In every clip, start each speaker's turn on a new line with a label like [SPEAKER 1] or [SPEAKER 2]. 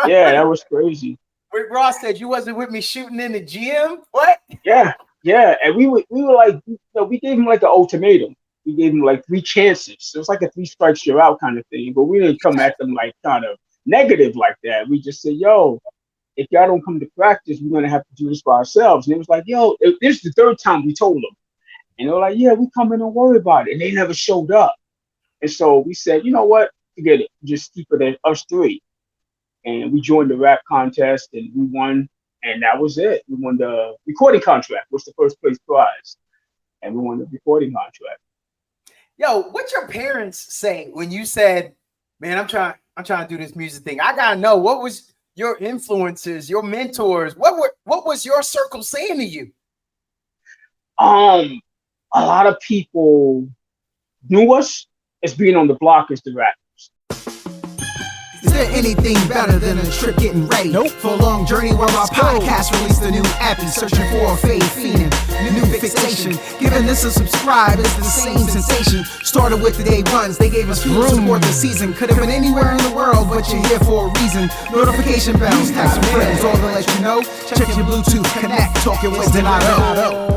[SPEAKER 1] Yeah, that was crazy.
[SPEAKER 2] Rick Ross said you wasn't with me shooting in the gym. What?
[SPEAKER 1] Yeah, yeah, and we were like, we gave him like an ultimatum. We gave him like three chances. It was like a three strikes you're out kind of thing. But we didn't come at them like kind of negative like that. We just said, yo, if y'all don't come to practice, we're gonna have to do this by ourselves. And it was like, yo, this is the third time we told them. And they were like, yeah, we come in, don't worry about it. And they never showed up. And so we said, you know what? Forget it. Just keep it at us three. And we joined the rap contest and we won. And that was it. We won the recording contract, was the first place prize. And we won the recording contract.
[SPEAKER 2] Yo, what your parents say when you said, man, I'm trying to do this music thing? I gotta know, what was your influences, your mentors? What was your circle saying to you?
[SPEAKER 1] A lot of people knew us as being on the block as the rappers.
[SPEAKER 3] Is there anything better than a trip getting ready? Nope. For a long journey where our podcast released a new epi, searching for a fade fiend, new fixation. Giving this a subscribe is the same sensation. Started with the day ones, they gave us fuel to support the season. Could have been anywhere in the world, but you're here for a reason. Notification bells, tap some friends, all to let you know. Check your Bluetooth, connect, talking wisdom I know.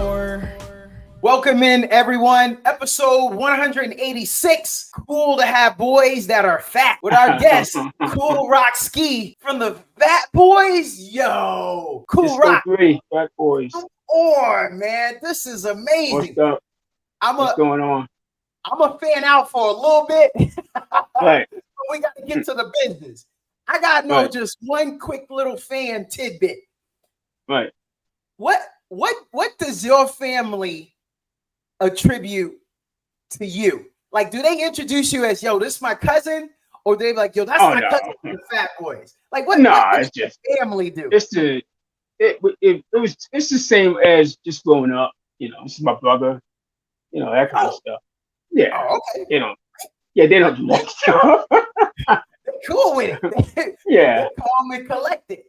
[SPEAKER 2] Welcome in, everyone. Episode 186. Cool to have boys that are fat with our guest, Kool Rock-Ski from the Fat Boys. Yo, Kool Rock.
[SPEAKER 1] Fat Boys.
[SPEAKER 2] Come on, man. This is amazing.
[SPEAKER 1] What's up? What's going on?
[SPEAKER 2] I'm a fan out for a little bit.
[SPEAKER 1] Right.
[SPEAKER 2] But we got to get to the business. I got to know just one quick little fan tidbit.
[SPEAKER 1] Right.
[SPEAKER 2] What does your family attribute to you? Like, do they introduce you as, yo, this is my cousin? Or they like, yo, that's my cousin from the Fat Boys? Like, what
[SPEAKER 1] it's just
[SPEAKER 2] family do?
[SPEAKER 1] It's the same as just growing up. This is my brother. That kind of stuff. Yeah.
[SPEAKER 2] Oh, okay.
[SPEAKER 1] Yeah, they don't do that stuff.
[SPEAKER 2] They're cool with it.
[SPEAKER 1] Yeah.
[SPEAKER 2] They're calm and collected.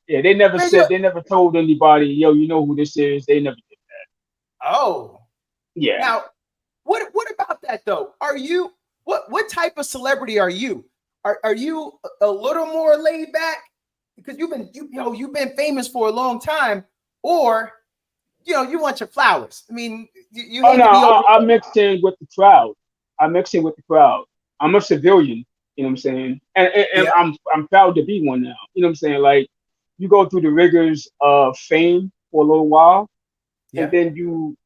[SPEAKER 1] Yeah, they never told anybody, yo, you know who this is. They never did that.
[SPEAKER 2] Oh.
[SPEAKER 1] Yeah.
[SPEAKER 2] Now, what about that though? Are you what type of celebrity are you? Are you a little more laid back because you've been famous for a long time, or you want your flowers? I mean, you.
[SPEAKER 1] I mixed in with the crowd. I'm a civilian. You know what I'm saying? And
[SPEAKER 2] Yeah.
[SPEAKER 1] I'm proud to be one now. You know what I'm saying? Like, you go through the rigors of fame for a little while,
[SPEAKER 2] Yeah.
[SPEAKER 1] and then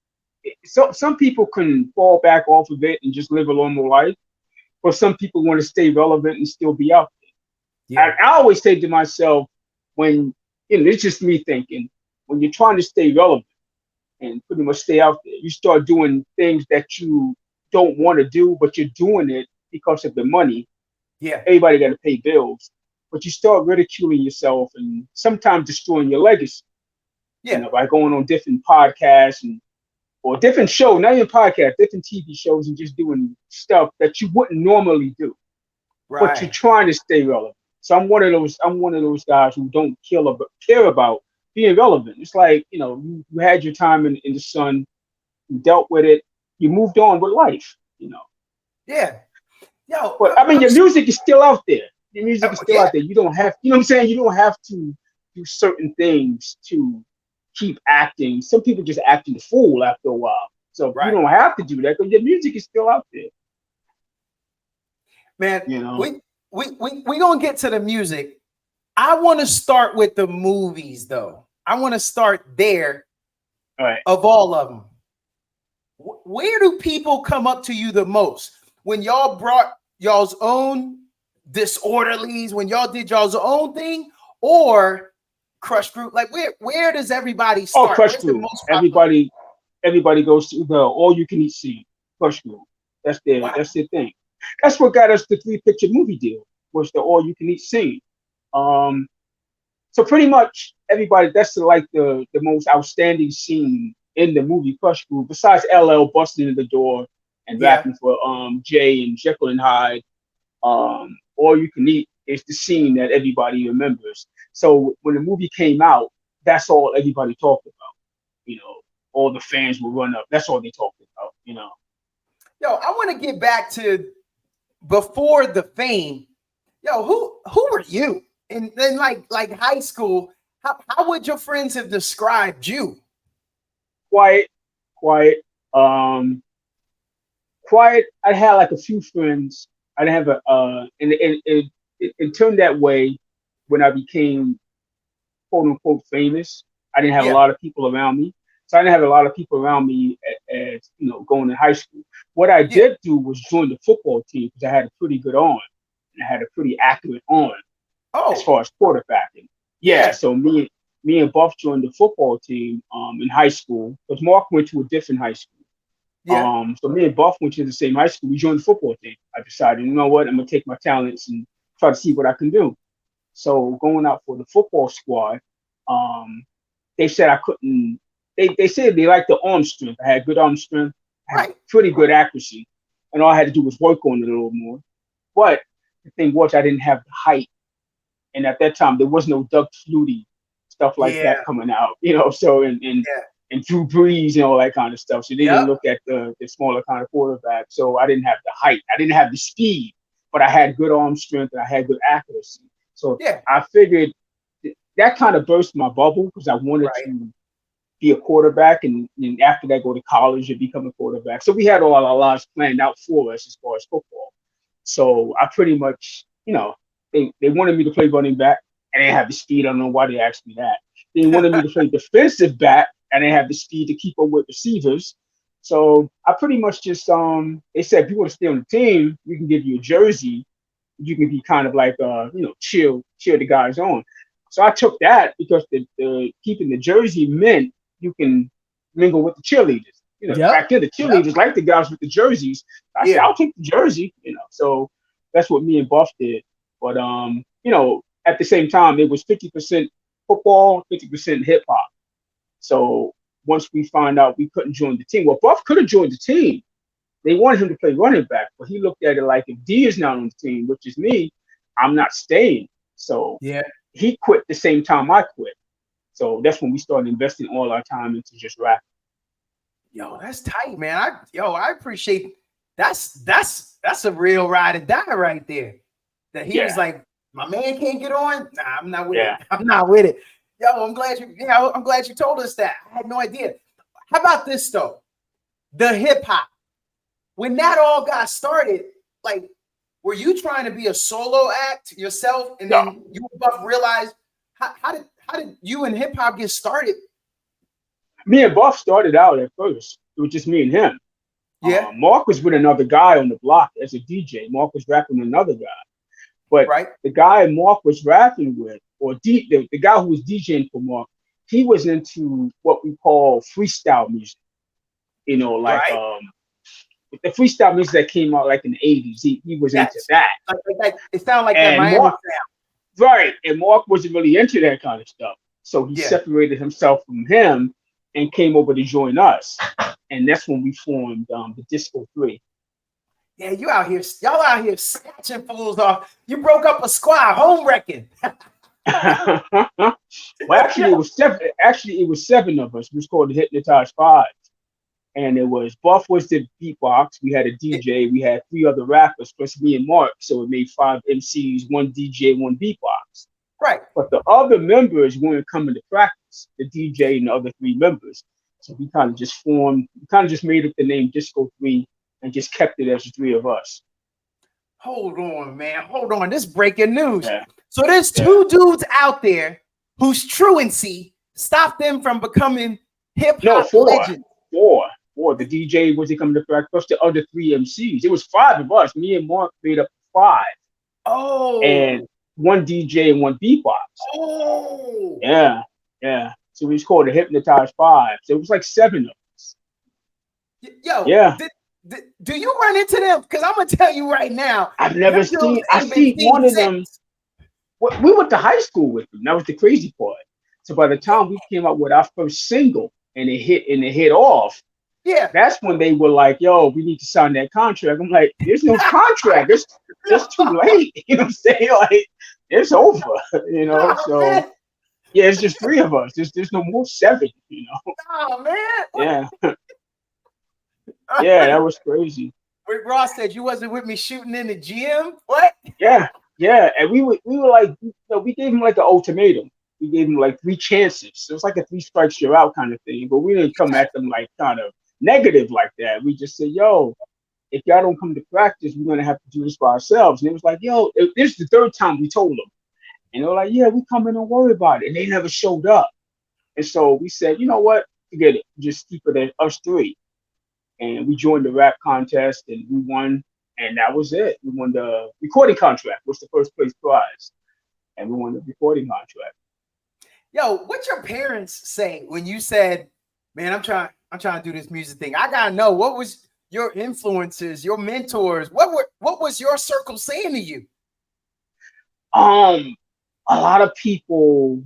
[SPEAKER 1] some people can fall back off of it and just live a normal life, but some people want to stay relevant and still be out there.
[SPEAKER 2] Yeah.
[SPEAKER 1] I always say to myself, when it's just me thinking, when you're trying to stay relevant and pretty much stay out there, you start doing things that you don't want to do, but you're doing it because of the money.
[SPEAKER 2] Yeah.
[SPEAKER 1] Everybody got to pay bills, but you start ridiculing yourself and sometimes destroying your legacy.
[SPEAKER 2] Yeah.
[SPEAKER 1] By going on different podcasts or different shows, not even podcasts, different TV shows, and just doing stuff that you wouldn't normally do.
[SPEAKER 2] Right.
[SPEAKER 1] But you're trying to stay relevant. So I'm one of those guys who don't care about being relevant. It's like, you had your time in the sun, you dealt with it, you moved on with life,
[SPEAKER 2] Yeah. Yo,
[SPEAKER 1] But I mean, your music is still out there. Your music is still out there. You don't have, you know what I'm saying? You don't have to do certain things to keep acting. Some people just acting the fool after a while. So you don't have to do that because your music is still out there.
[SPEAKER 2] Man, we gonna get to the music. I want to start with the movies, though. I want to start there.
[SPEAKER 1] All right.
[SPEAKER 2] Of all of them, where do people come up to you the most? When y'all brought y'all's own Disorderlies, when y'all did y'all's own thing, or Crush Group? Like, where does everybody start?
[SPEAKER 1] Oh, Crush Group. Everybody goes to the all-you-can-eat scene. Crush Group. That's their thing. That's what got us the 3-picture movie deal, was the all-you-can-eat scene. So pretty much everybody, that's like the most outstanding scene in the movie Crush Group, besides LL busting in the door and rapping for Jay and Jekyll and Hyde. All You Can Eat is the scene that everybody remembers. So when the movie came out, that's all everybody talked about. All the fans would run up. That's all they talked about.
[SPEAKER 2] Yo, I want to get back to before the fame. Yo, who were you? And then like high school, how would your friends have described you?
[SPEAKER 1] Quiet, quiet, um, quiet. I had like a few friends. I didn't have and it turned that way when I became quote unquote famous. I didn't have a
[SPEAKER 2] Yeah,
[SPEAKER 1] lot of people around me. So I didn't have a lot of people around me as going to high school. What I
[SPEAKER 2] yeah.
[SPEAKER 1] did do was join the football team because I had a pretty good arm and I had a pretty accurate arm as
[SPEAKER 2] Oh,
[SPEAKER 1] far as quarterbacking. Yeah,
[SPEAKER 2] yeah,
[SPEAKER 1] so me and Buff joined the football team in high school because Mark went to a different high school.
[SPEAKER 2] yeah.
[SPEAKER 1] So me and Buff went to the same high school. We joined the football team. I decided, you know what, I'm gonna take my talents and try to see what I can do. So going out for the football squad, um, they said I couldn't. They said they liked the arm strength. I had good arm strength. I had
[SPEAKER 2] Right.
[SPEAKER 1] pretty good accuracy, and all I had to do was work on it a little more. But the thing was, I didn't have the height, and at that time there was no Doug Flutie stuff like that
[SPEAKER 2] Yeah,
[SPEAKER 1] coming out. So
[SPEAKER 2] yeah.
[SPEAKER 1] and Drew Brees and all that kind of stuff. So they didn't
[SPEAKER 2] Yep.
[SPEAKER 1] look at the smaller kind of quarterback. So I didn't have the height. I didn't have the speed, but I had good arm strength and I had good accuracy. So
[SPEAKER 2] Yeah.
[SPEAKER 1] I figured that kind of burst my bubble because I wanted
[SPEAKER 2] Right.
[SPEAKER 1] to be a quarterback and after that go to college and become a quarterback. So we had all our lives planned out for us as far as football. So I pretty much, they wanted me to play running back. I didn't have the speed. I don't know why they asked me that. They wanted me to play defensive back. I didn't have the speed to keep up with receivers. So I pretty much just they said if you want to stay on the team, we can give you a jersey. You can be kind of like cheer the guys on. So I took that because the keeping the jersey meant you can mingle with the cheerleaders.
[SPEAKER 2] Yep.
[SPEAKER 1] Back then the
[SPEAKER 2] Yep.
[SPEAKER 1] cheerleaders liked the guys with the jerseys. I said,
[SPEAKER 2] Yeah.
[SPEAKER 1] I'll take the jersey. So that's what me and Buff did. But at the same time, it was 50% football, 50% hip hop. So once we find out we couldn't join the team, well, Buff could have joined the team. They wanted him to play running back, but he looked at it like if D is not on the team, which is me, I'm not staying. So
[SPEAKER 2] Yeah.
[SPEAKER 1] he quit the same time I quit. So that's when we started investing all our time into just rap.
[SPEAKER 2] Yo, that's tight, man. I appreciate that's a real ride or die right there. That he was
[SPEAKER 1] Yeah,
[SPEAKER 2] like, my man can't get on. Nah, I'm not with it.
[SPEAKER 1] yeah.
[SPEAKER 2] I'm not with it. Yo, I'm glad you told us that. I had no idea. How about this though? The hip hop. When that all got started, like, were you trying to be a solo act yourself, and
[SPEAKER 1] No,
[SPEAKER 2] then you both realized how did you and hip hop get started?
[SPEAKER 1] me and Buff started out at first. It was just me and him.
[SPEAKER 2] Yeah,
[SPEAKER 1] Mark was with another guy on the block as a DJ. Mark was rapping with another guy. But
[SPEAKER 2] right.
[SPEAKER 1] the guy Mark was rapping with, or the guy who was DJing for Mark, he was into what we call freestyle music. Like
[SPEAKER 2] Right.
[SPEAKER 1] the freestyle music that came out like in the 80s. He was into
[SPEAKER 2] Yes.
[SPEAKER 1] that.
[SPEAKER 2] It sounded like that
[SPEAKER 1] And
[SPEAKER 2] Miami
[SPEAKER 1] Mark,
[SPEAKER 2] sound.
[SPEAKER 1] right, and Mark wasn't really into that kind of stuff. So he
[SPEAKER 2] Yeah.
[SPEAKER 1] separated himself from him and came over to join us. And that's when we formed the Disco 3.
[SPEAKER 2] Yeah, y'all out here snatching fools off. You broke up a squad, home wrecking.
[SPEAKER 1] Well, actually,
[SPEAKER 2] Yeah.
[SPEAKER 1] it was seven. Actually, it was seven of us. It was called the Hypnotized Five, and it was Buff was the beatbox. We had a DJ. We had three other rappers plus me and Mark. So it made five MCs, one DJ, one beatbox.
[SPEAKER 2] Right.
[SPEAKER 1] But the other members weren't coming to practice. The DJ and the other three members. So we kind of just formed. We kind of just made up the name Disco 3 and just kept it as the three of us.
[SPEAKER 2] Hold on, man. Hold on. This breaking news.
[SPEAKER 1] Yeah.
[SPEAKER 2] So there's two dudes out there whose truancy stopped them from becoming hip
[SPEAKER 1] No,
[SPEAKER 2] hop legends.
[SPEAKER 1] Four. The DJ wasn't coming to practice. Plus the other three MCs. It was five of us. Me and Mark made up five.
[SPEAKER 2] Oh.
[SPEAKER 1] And one DJ and one beatbox.
[SPEAKER 2] Oh.
[SPEAKER 1] Yeah. So we was called the Hypnotized Five. So it was like seven of us.
[SPEAKER 2] Yo,
[SPEAKER 1] Yeah.
[SPEAKER 2] do you run into them? Because I'm gonna tell you right now.
[SPEAKER 1] I've never
[SPEAKER 2] them dudes
[SPEAKER 1] seen. I
[SPEAKER 2] ain't been
[SPEAKER 1] see one of
[SPEAKER 2] seen
[SPEAKER 1] them.
[SPEAKER 2] since.
[SPEAKER 1] We went to high school with them. That was the crazy part. So by the time we came out with our first single and it hit off,
[SPEAKER 2] Yeah.
[SPEAKER 1] that's when they were like, "Yo, we need to sign that contract." I'm like, "There's no contract. It's too late." You know what I'm saying? Like, it's over.
[SPEAKER 2] Oh,
[SPEAKER 1] So
[SPEAKER 2] man.
[SPEAKER 1] yeah, it's just three of us. There's no more seven.
[SPEAKER 2] Oh man.
[SPEAKER 1] Yeah, yeah, that was crazy.
[SPEAKER 2] Rick Ross said you wasn't with me shooting in the gym. What?
[SPEAKER 1] Yeah, Yeah, and we were like, we gave him like an ultimatum. We gave him like three chances. So it was like a three strikes you're out kind of thing. But we didn't come at them like kind of negative like that. We just said, yo, if y'all don't come to practice, we're gonna have to do this by ourselves. And it was like, yo, this is the third time we told them. And they were like, yeah, we come in, don't worry about it. And they never showed up. And so we said, you know what? Forget it. Just keep it at us three. And we joined the rap contest and we won. And that was it. We won the recording contract, was the first place prize. And we won the recording contract.
[SPEAKER 2] Yo, what your parents say when you said, man, I'm trying to do this music thing? I gotta know, what was your influences, your mentors? What was your circle saying to you?
[SPEAKER 1] A lot of people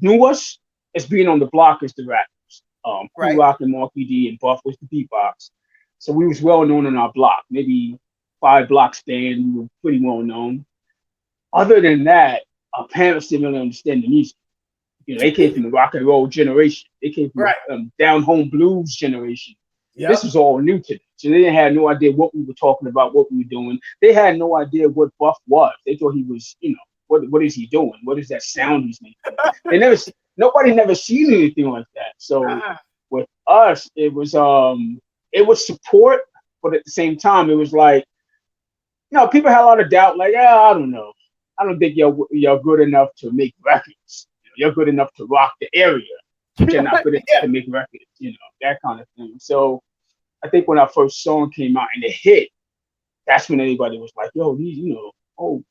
[SPEAKER 1] knew us as being on the block as the rappers. Kool
[SPEAKER 2] Right.
[SPEAKER 1] Rock and Marky D and Buff was the beatbox. So we was well known in our block, maybe 5 blocks stand, we were pretty well known. Other than that, our parents didn't really understand the music. They came from the rock and roll generation. They came from
[SPEAKER 2] Right.
[SPEAKER 1] the down home blues generation.
[SPEAKER 2] Yeah.
[SPEAKER 1] This was all new to them. So they didn't have no idea what we were talking about, what we were doing. They had no idea what Buff was. They thought he was, what is he doing? What is that sound he's making? Nobody never seen anything like that. So with us, it was support, but at the same time, it was like, people had a lot of doubt, like, I don't know. I don't think you're good enough to make records. You're good enough to rock the area, but you're not good enough to make records, that kind of thing. So I think when our first song came out and it hit, that's when everybody was like, yo, these, oh.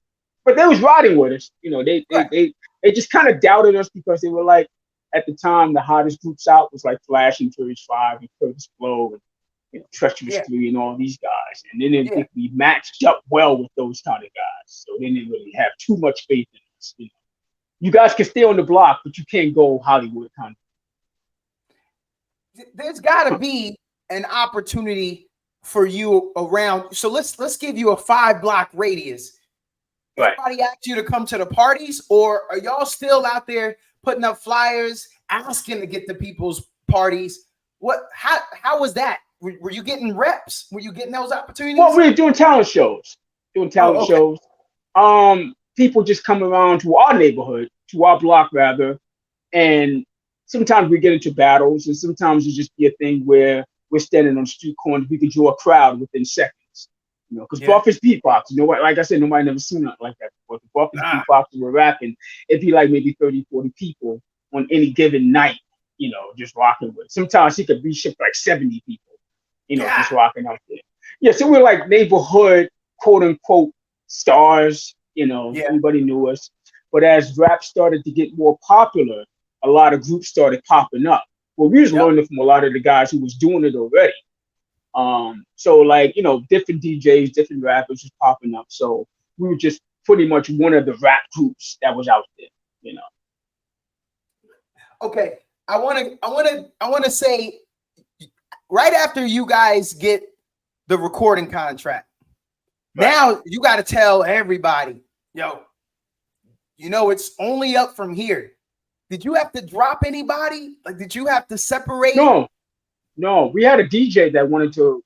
[SPEAKER 1] But they was riding with us. They just kind of doubted us because they were like, at the time, the hottest groups out was like Flash and Furious 5 and Curtis Blow and Treacherous 3 and all these guys. And they didn't think we matched up well with those kind of guys. So they didn't really have too much faith in us. You guys can stay on the block, but you can't go Hollywood kind
[SPEAKER 2] of. There's got to be an opportunity for you around. So let's give you a 5-block radius.
[SPEAKER 1] Right.
[SPEAKER 2] Everybody asked you to come to the parties, or are y'all still out there putting up flyers, asking to get to people's parties? How was that? Were you getting reps? Were you getting those opportunities?
[SPEAKER 1] Well, we were doing talent shows. Shows. People just come around to our neighborhood, to our block rather, and sometimes we get into battles, and sometimes it just be a thing where we're standing on street corners. We could draw a crowd within seconds. Because Buff is beatbox. Like I said, nobody never seen nothing like that before. The Buff is beatbox, we're rapping. It'd be like maybe 30, 40 people on any given night, just rocking with. Sometimes he could reshift like 70 people, just rocking out there. Yeah, so we're like neighborhood, quote unquote, stars. Everybody knew us. But as rap started to get more popular, a lot of groups started popping up. Well, we was learning from a lot of the guys who was doing it already. So like, different DJs, different rappers was popping up. So we were just pretty much one of the rap groups that was out there,
[SPEAKER 2] Okay. I want to say right after you guys get the recording contract, now you got to tell everybody, yo, it's only up from here. Did you have to drop anybody? Like, did you have to separate?
[SPEAKER 1] No, we had a DJ that wanted to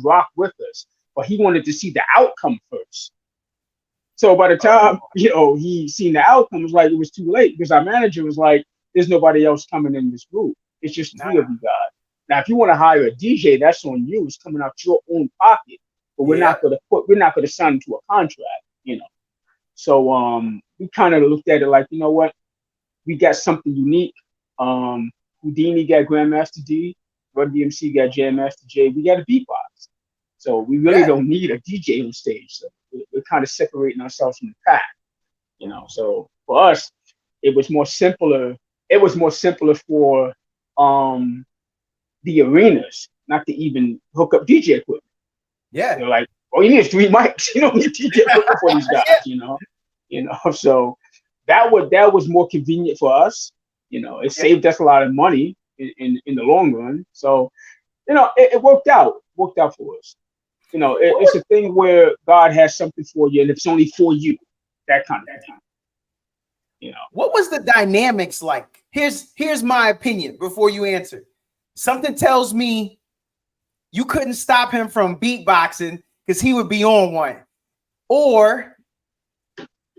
[SPEAKER 1] rock with us, but he wanted to see the outcome first. So by the time he seen the outcome, it was like it was too late because our manager was like, "There's nobody else coming in this group. It's just 3 of you guys. Now, if you want to hire a DJ, that's on you. It's coming out your own pocket. But we're not gonna sign into a contract, So we kind of looked at it like, what, we got something unique. Houdini got Grandmaster D. Run DMC got Jam Master J. We got a beatbox. So we really don't need a DJ on stage. So we're kind of separating ourselves from the pack, So for us, it was more simpler. It was more simpler for the arenas not to even hook up DJ equipment.
[SPEAKER 2] Yeah.
[SPEAKER 1] They're like, you need 3 mics. You don't need DJ equipment for these guys, So that was more convenient for us. It saved us a lot of money in the long run. So, it worked out. Worked out for us. It's a thing where God has something for you, and it's only for you. That kind of thing.
[SPEAKER 2] What was the dynamics like? Here's my opinion before you answer. Something tells me you couldn't stop him from beatboxing because he would be on one. Or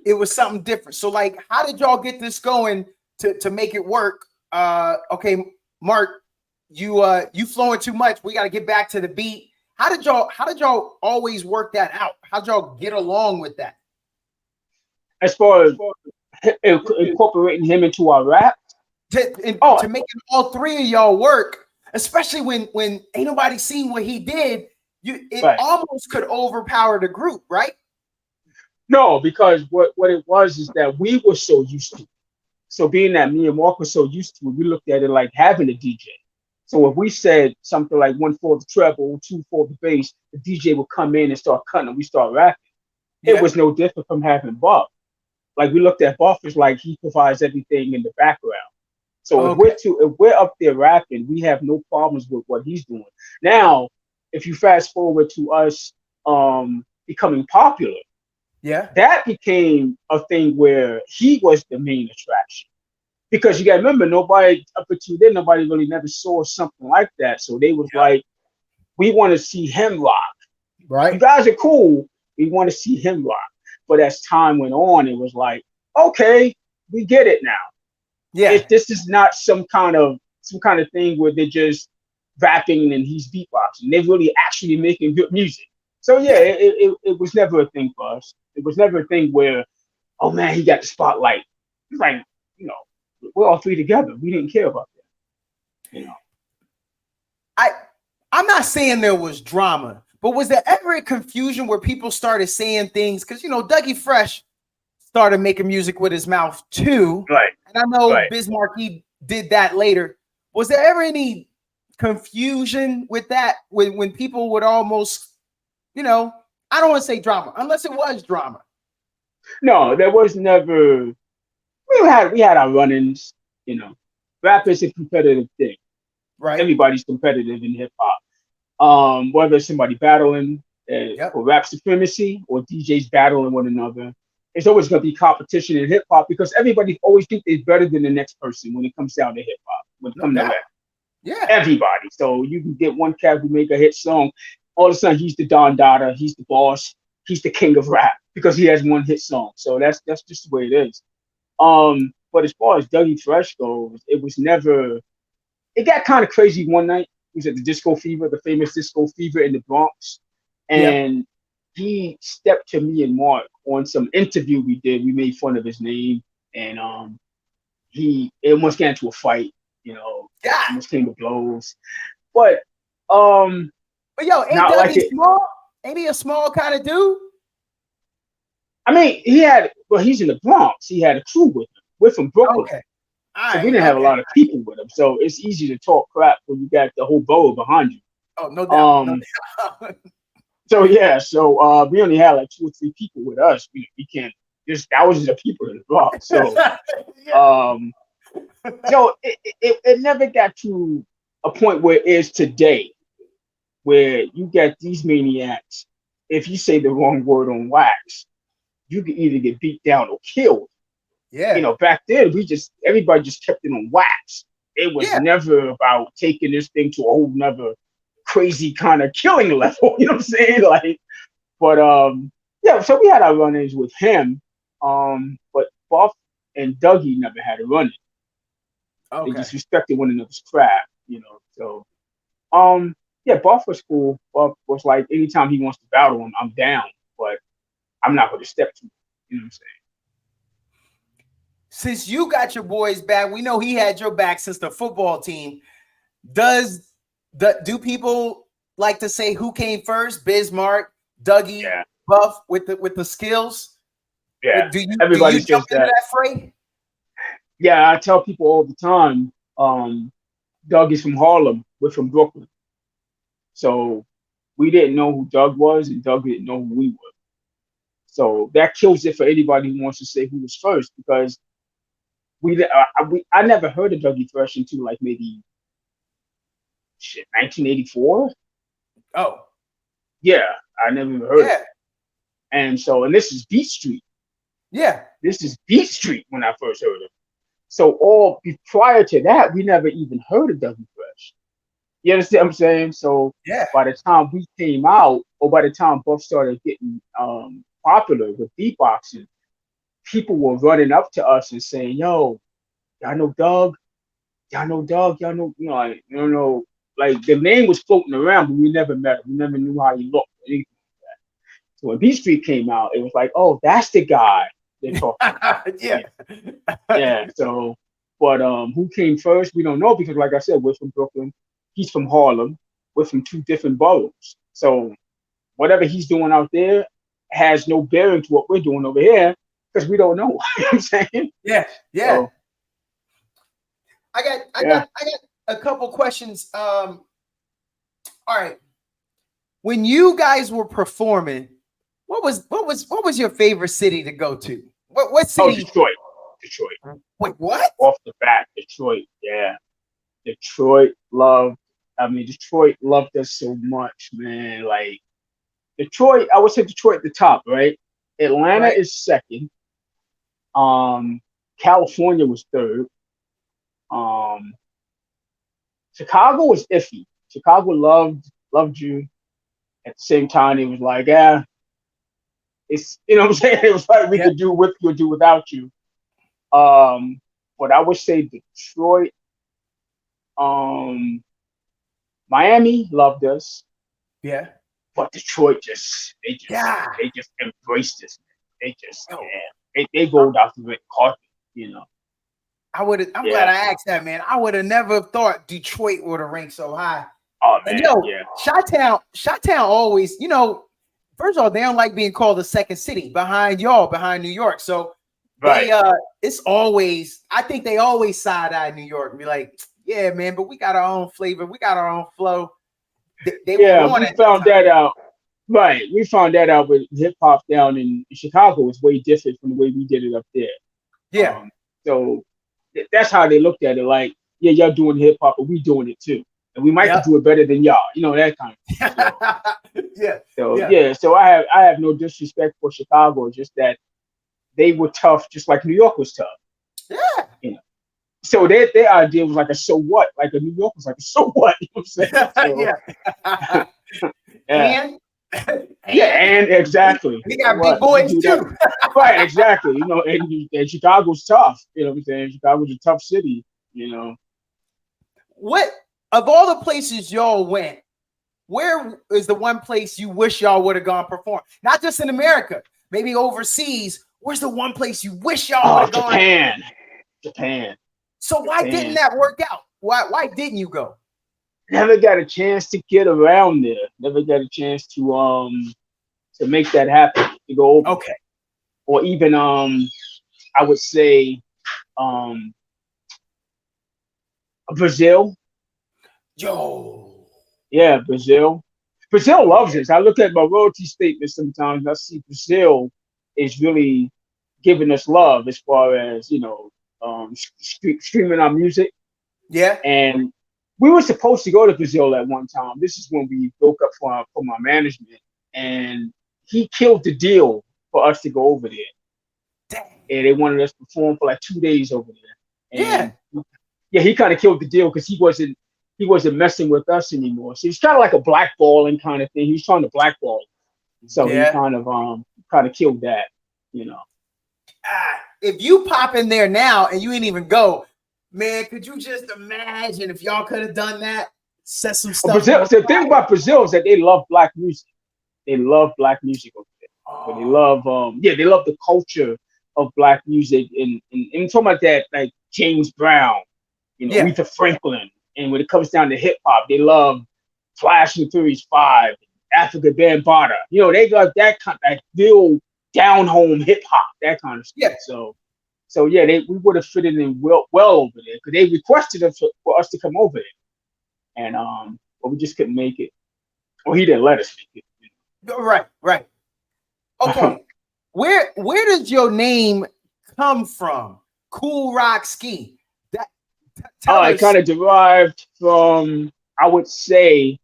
[SPEAKER 2] it was something different. So like, how did y'all get this going to make it work? Okay, Mark, you flowing too much. We got to get back to the beat. How did y'all always work that out? How'd y'all get along with that?
[SPEAKER 1] As far as incorporating him into our rap.
[SPEAKER 2] To make all three of y'all work, especially when ain't nobody seen what he did, it
[SPEAKER 1] Right.
[SPEAKER 2] almost could overpower the group, right?
[SPEAKER 1] No, because what it was is that we were so used to it. So being that me and Mark were so used to it, we looked at it like having a DJ. So if we said something like one for the treble, two for the bass, the DJ would come in and start cutting and we start rapping. It
[SPEAKER 2] Yeah.
[SPEAKER 1] was no different from having Buff. Like we looked at Buff as like he provides everything in the background. So
[SPEAKER 2] Okay.
[SPEAKER 1] if we're up there rapping, we have no problems with what he's doing. Now, if you fast forward to us becoming popular,
[SPEAKER 2] Yeah.
[SPEAKER 1] that became a thing where he was the main attraction. Because you got to remember, nobody up until then, nobody really never saw something like that. So they was like, we want to see him rock. You
[SPEAKER 2] Right.
[SPEAKER 1] guys are cool. We want to see him rock. But as time went on, it was like, okay, we get it now.
[SPEAKER 2] Yeah.
[SPEAKER 1] If this is not some kind of thing where they're just rapping and he's beatboxing, they're really actually making good music. So yeah,
[SPEAKER 2] Yeah.
[SPEAKER 1] it was never a thing for us. It was never a thing where, oh man, he got the spotlight. It's like, you know, we're all three together. We didn't care about that. You know.
[SPEAKER 2] I I'm not saying there was drama, but was there ever a confusion where people started saying things? Because Dougie Fresh started making music with his mouth too.
[SPEAKER 1] Right.
[SPEAKER 2] And I know
[SPEAKER 1] Right.
[SPEAKER 2] Bismarck he did that later. Was there ever any confusion with that when people would almost, I don't want to say drama, unless it was drama,
[SPEAKER 1] No, there was never. We had our run-ins. You know, rap is a competitive thing.
[SPEAKER 2] right?
[SPEAKER 1] Everybody's competitive in hip hop. Whether it's somebody battling
[SPEAKER 2] Yep.
[SPEAKER 1] for rap supremacy or DJs battling one another, it's always going to be competition in hip hop because everybody always thinks they're better than the next person when it comes down to hip hop. When it
[SPEAKER 2] No
[SPEAKER 1] comes to
[SPEAKER 2] doubt.
[SPEAKER 1] rap,
[SPEAKER 2] Yeah.
[SPEAKER 1] everybody. So you can get one cat who make a hit song, all of a sudden he's the Don Dada, he's the boss, he's the king of rap because he has one hit song. So that's just the way it is. But as far as Dougie Fresh goes, it was never. It got kind of crazy one night. He was at the Disco Fever, the famous Disco Fever in the Bronx,
[SPEAKER 2] Yep.
[SPEAKER 1] and he stepped to me and Mark on some interview we did. We made fun of his name, and it almost got into a fight. You know,
[SPEAKER 2] Yeah.
[SPEAKER 1] almost came to blows. But um,
[SPEAKER 2] But yo, ain't
[SPEAKER 1] not like
[SPEAKER 2] Dougie
[SPEAKER 1] it.
[SPEAKER 2] small? Ain't he a small kind of dude?
[SPEAKER 1] I mean, he's in the Bronx. He had a crew with him. We're from Brooklyn.
[SPEAKER 2] Okay. All
[SPEAKER 1] So we
[SPEAKER 2] right.
[SPEAKER 1] didn't have a
[SPEAKER 2] Okay.
[SPEAKER 1] lot of people with him. So it's easy to talk crap when you got the whole borough behind you.
[SPEAKER 2] Oh, no doubt. No doubt.
[SPEAKER 1] So yeah, so we only had like two or three people with us. We can't just that was just the people in the block. So
[SPEAKER 2] Yeah.
[SPEAKER 1] um so it never got to a point where it is today where you get these maniacs. If you say the wrong word on wax, you can either get beat down or killed.
[SPEAKER 2] Yeah.
[SPEAKER 1] Back then everybody just kept it on wax. It was
[SPEAKER 2] Yeah.
[SPEAKER 1] never about taking this thing to a whole nother crazy kind of killing level. You know what I'm saying? Like, but yeah. So we had our run-ins with him. But Buff and Dougie never had a run-in. They
[SPEAKER 2] Okay.
[SPEAKER 1] just respected one another's craft. So yeah, Buff was cool. Buff was like, anytime he wants to battle him, I'm down. But I'm not going to step to him. You know what I'm saying?
[SPEAKER 2] Since you got your boys back, we know he had your back since the football team. Do people like to say who came first? Bismarck, Dougie,
[SPEAKER 1] Yeah,
[SPEAKER 2] Buff with the skills?
[SPEAKER 1] yeah.
[SPEAKER 2] Do you
[SPEAKER 1] Everybody
[SPEAKER 2] jump
[SPEAKER 1] says
[SPEAKER 2] into
[SPEAKER 1] that.
[SPEAKER 2] that fray?
[SPEAKER 1] Yeah, I tell people all the time. Doug is from Harlem. We're from Brooklyn. So we didn't know who Doug was, and Doug didn't know who we were. So that kills it for anybody who wants to say who was first, because I never heard of Dougie Fresh until like maybe 1984.
[SPEAKER 2] Oh,
[SPEAKER 1] Yeah, I never even heard of
[SPEAKER 2] yeah,
[SPEAKER 1] it. And this is Beat Street.
[SPEAKER 2] yeah,
[SPEAKER 1] This is Beat Street when I first heard of it. So prior to that, we never even heard of Dougie Fresh. You understand what I'm saying? So
[SPEAKER 2] yeah.
[SPEAKER 1] by the time we came out, or by the time Buff started getting popular with beatboxing, people were running up to us and saying, "Yo, y'all know Doug? Y'all know Doug? Y'all know, like, you know, like the name was floating around, but we never met him. We never knew how he looked or anything like that. So when B Street came out, it was like, oh, that's the guy they're talking about.
[SPEAKER 2] Yeah.
[SPEAKER 1] Yeah. So, but who came first? We don't know because, like I said, we're from Brooklyn. He's from Harlem. We're from two different boroughs. So whatever he's doing out there has no bearing to what we're doing over here because we don't know. You know what I'm saying?
[SPEAKER 2] Yeah. Yeah.
[SPEAKER 1] So,
[SPEAKER 2] I
[SPEAKER 1] yeah.
[SPEAKER 2] got a couple questions. All right. When you guys were performing, what was your favorite city to go to? What
[SPEAKER 1] Oh,
[SPEAKER 2] city?
[SPEAKER 1] Detroit. Detroit.
[SPEAKER 2] Wait, what?
[SPEAKER 1] Off the bat, Detroit. Yeah. Detroit loved, I mean, Detroit loved us so much, man. Like, Detroit, I would say Detroit at the top, right? Atlanta
[SPEAKER 2] Right.
[SPEAKER 1] is second. Um, California was third. Um, Chicago was iffy. Chicago loved you. At the same time, it was like, yeah, it's, you know what I'm saying? It was like we
[SPEAKER 2] Yeah.
[SPEAKER 1] could do with you or do without you. But I would say Detroit, um, Miami loved us,
[SPEAKER 2] Yeah.
[SPEAKER 1] but Detroit just
[SPEAKER 2] Yeah.
[SPEAKER 1] they just embraced us. They just,
[SPEAKER 2] Yo,
[SPEAKER 1] they rolled out the red carpet, you know.
[SPEAKER 2] I'm glad
[SPEAKER 1] Yeah.
[SPEAKER 2] I asked that, man. I would have never thought Detroit would have ranked so high.
[SPEAKER 1] Oh
[SPEAKER 2] And
[SPEAKER 1] man,
[SPEAKER 2] yo,
[SPEAKER 1] yeah.
[SPEAKER 2] Chi-Town always, first of all, they don't like being called the second city behind New York. So
[SPEAKER 1] Right.
[SPEAKER 2] it's always, I think they always side-eye New York and be like, yeah, man, but we got our own flavor, we got our own flow. They
[SPEAKER 1] Yeah,
[SPEAKER 2] were on
[SPEAKER 1] we
[SPEAKER 2] it.
[SPEAKER 1] found that out. Right. We found that out with hip hop down in Chicago is way different from the way we did it up there.
[SPEAKER 2] Yeah.
[SPEAKER 1] So that's how they looked at it. Like, yeah, y'all doing hip hop, but we doing it too, and we might
[SPEAKER 2] Yep.
[SPEAKER 1] do it better than y'all. You know that kind of thing.
[SPEAKER 2] Yeah.
[SPEAKER 1] So
[SPEAKER 2] Yeah.
[SPEAKER 1] yeah. So I have no disrespect for Chicago. Just that they were tough, just like New York was tough.
[SPEAKER 2] Yeah.
[SPEAKER 1] You know. So their idea was like a so what, like a New York was like a so what. You know what I'm saying? So
[SPEAKER 2] Yeah.
[SPEAKER 1] yeah.
[SPEAKER 2] And
[SPEAKER 1] Yeah, and exactly.
[SPEAKER 2] we
[SPEAKER 1] You know
[SPEAKER 2] got big
[SPEAKER 1] what? We can
[SPEAKER 2] boys
[SPEAKER 1] do that.
[SPEAKER 2] too.
[SPEAKER 1] Right, exactly. You know, and Chicago's tough. You know what I'm saying? Chicago's a tough city. You know.
[SPEAKER 2] What of all the places y'all went, where is the one place you wish y'all would have gone perform? Not just in America, maybe overseas. Where's the one place you wish y'all would
[SPEAKER 1] Oh,
[SPEAKER 2] have gone?
[SPEAKER 1] Japan.
[SPEAKER 2] So why didn't that work out? Why didn't you go?
[SPEAKER 1] Never got a chance to get around there. Never got a chance to make that happen. To go over,
[SPEAKER 2] Okay.
[SPEAKER 1] or even I would say um Brazil.
[SPEAKER 2] Yo.
[SPEAKER 1] Yeah, Brazil. Brazil loves us. I look at my royalty statement sometimes and I see Brazil is really giving us love as far as, streaming our music.
[SPEAKER 2] Yeah.
[SPEAKER 1] And we were supposed to go to Brazil at one time. This is when we broke up from our management. And he killed the deal for us to go over there.
[SPEAKER 2] Dang.
[SPEAKER 1] And they wanted us to perform for like 2 days over there.
[SPEAKER 2] Yeah.
[SPEAKER 1] And yeah, he kind of killed the deal because he wasn't messing with us anymore. So it's kind of like a blackballing kind of thing. He was trying to blackball. So he
[SPEAKER 2] Yeah.
[SPEAKER 1] kind of killed that, you know.
[SPEAKER 2] If you pop in there now and you ain't even go, man, could you just imagine if y'all could have done that? Set some stuff.
[SPEAKER 1] Brazil, the thing about Brazil is that they love black music. They love black music over there. But they love they love the culture of black music and talking about that, like James Brown,
[SPEAKER 2] Yeah.
[SPEAKER 1] Aretha Franklin. And when it comes down to hip hop, they love Flash and Furious 5, Africa Bambaataa. They love that kind of like real down home hip hop, that kind of stuff.
[SPEAKER 2] Yeah.
[SPEAKER 1] So yeah, we would have fitted in well over there because they requested us for us to come over there, and but we just couldn't make it, or he didn't let us make it.
[SPEAKER 2] Right. Okay. Where does your name come from? Kool Rock-Ski.
[SPEAKER 1] It kind of derived from, I would say,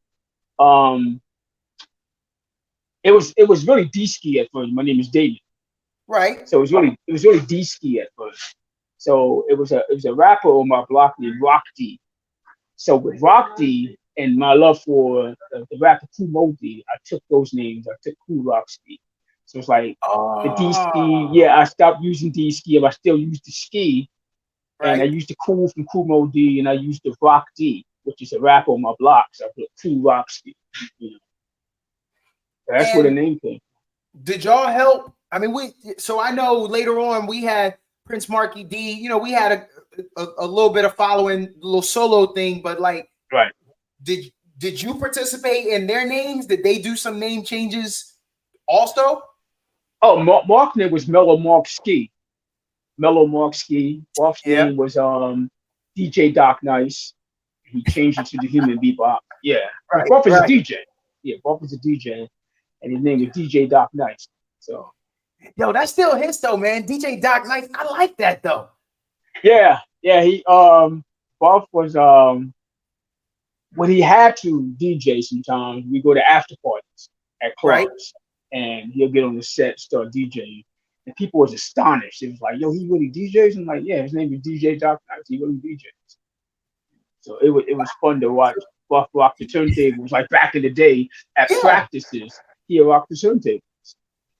[SPEAKER 1] it was really D-Ski at first. My name is David.
[SPEAKER 2] Right.
[SPEAKER 1] So it was really D-Ski at first. So it was a rapper on my block named Rock D. So with Rock D and my love for the rapper Kool I took those names. I took Kool Rock-Ski. So it's like the D ski.
[SPEAKER 2] Oh,
[SPEAKER 1] Yeah, I stopped using D ski, but I still use the ski, and I
[SPEAKER 2] right.
[SPEAKER 1] use the Kool from Kool D, and I use the Rock D, which is a rap on my blocks. I put Kool Rock-Ski. You know, that's where the
[SPEAKER 2] And
[SPEAKER 1] name came.
[SPEAKER 2] did y'all help? I mean, so I know later on we had Prince Marky D. You know, we had a little bit of following, a little solo thing, but like,
[SPEAKER 1] Right.
[SPEAKER 2] did you participate in their names? Did they do some name changes also?
[SPEAKER 1] Oh, Mark's name was Mellow Mark Ski. Mellow Mark Ski. Mark's
[SPEAKER 2] Yeah.
[SPEAKER 1] name was DJ Doc Nice. He changed it to the Human Bebop. Yeah, because
[SPEAKER 2] Right.
[SPEAKER 1] Buff is a
[SPEAKER 2] Right.
[SPEAKER 1] DJ. Yeah, Buff is a DJ, and his name was DJ Doc Nice. So
[SPEAKER 2] Yo, that's still his though, man. DJ Doc Nice. I like that though.
[SPEAKER 1] yeah, he Buff was when he had to DJ sometimes, we go to after parties at
[SPEAKER 2] Right.
[SPEAKER 1] clubs, and he'll get on the set, start DJing, and people was astonished. It was like, yo, he really DJs? I'm like, yeah, his name is DJ Doc Nice. He really DJs. So it was fun to watch Buff rock the turntables. Like back in the day at
[SPEAKER 2] Yeah.
[SPEAKER 1] practices, he'd rock the turntables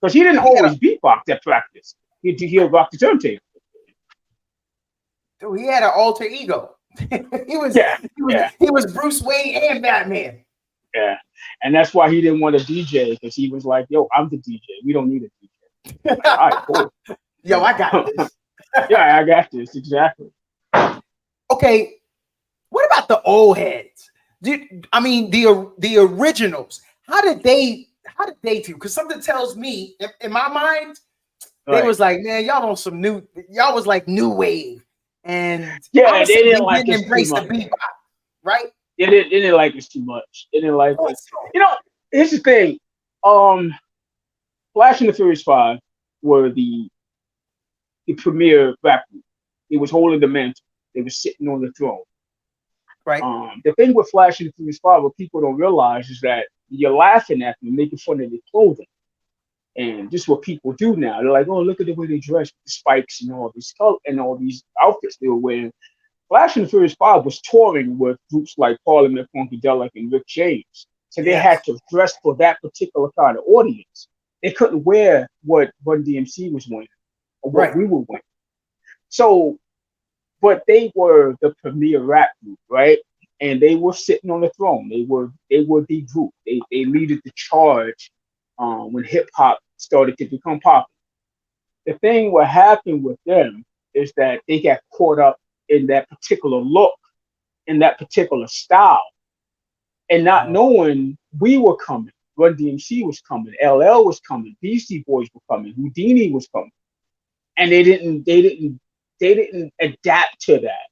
[SPEAKER 1] because he didn't
[SPEAKER 2] He had a
[SPEAKER 1] always beatbox at practice. He'd rock the turntable.
[SPEAKER 2] Dude, he had an alter ego. he was
[SPEAKER 1] Yeah,
[SPEAKER 2] he was
[SPEAKER 1] yeah.
[SPEAKER 2] he was Bruce Wayne and Batman.
[SPEAKER 1] Yeah, and that's why he didn't want to DJ because he was like, "Yo, I'm the DJ. We don't need a DJ." All right, cool.
[SPEAKER 2] Yo, I got this.
[SPEAKER 1] Yeah, I got this exactly.
[SPEAKER 2] Okay, what about the old heads? I mean the originals. How did they do? Because something tells me in my mind they
[SPEAKER 1] Right.
[SPEAKER 2] was like, man, y'all was like new wave, and
[SPEAKER 1] Yeah,
[SPEAKER 2] I would
[SPEAKER 1] they
[SPEAKER 2] say
[SPEAKER 1] didn't
[SPEAKER 2] they
[SPEAKER 1] like
[SPEAKER 2] didn't
[SPEAKER 1] us too
[SPEAKER 2] embrace the
[SPEAKER 1] much.
[SPEAKER 2] bebop, right?
[SPEAKER 1] They didn't like us too much. They didn't like us. You know, here's the thing. Flash and the Furious Five were the premier rap group. It was holding the mantle. They were sitting on the throne.
[SPEAKER 2] Right.
[SPEAKER 1] The thing with Flash and the Furious Five, what people don't realize is that you're laughing at them, making fun of their clothing. And this is what people do now. They're like, oh, look at the way they dress, with the spikes and all these color and all these outfits they were wearing. Flash and the Furious Five was touring with groups like Parliament Funkadelic and Rick James. So they had to dress for that particular kind of audience. They couldn't wear what Run DMC was wearing or what we were wearing. So, but they were the premier rap group, right? And they were sitting on the throne. They were the group. They leaded the charge when hip hop started to become popular. The thing what happened with them is that they got caught up in that particular look, in that particular style, and not knowing we were coming. Run DMC was coming, LL was coming, Beastie Boys were coming, Houdini was coming, and they didn't adapt to that.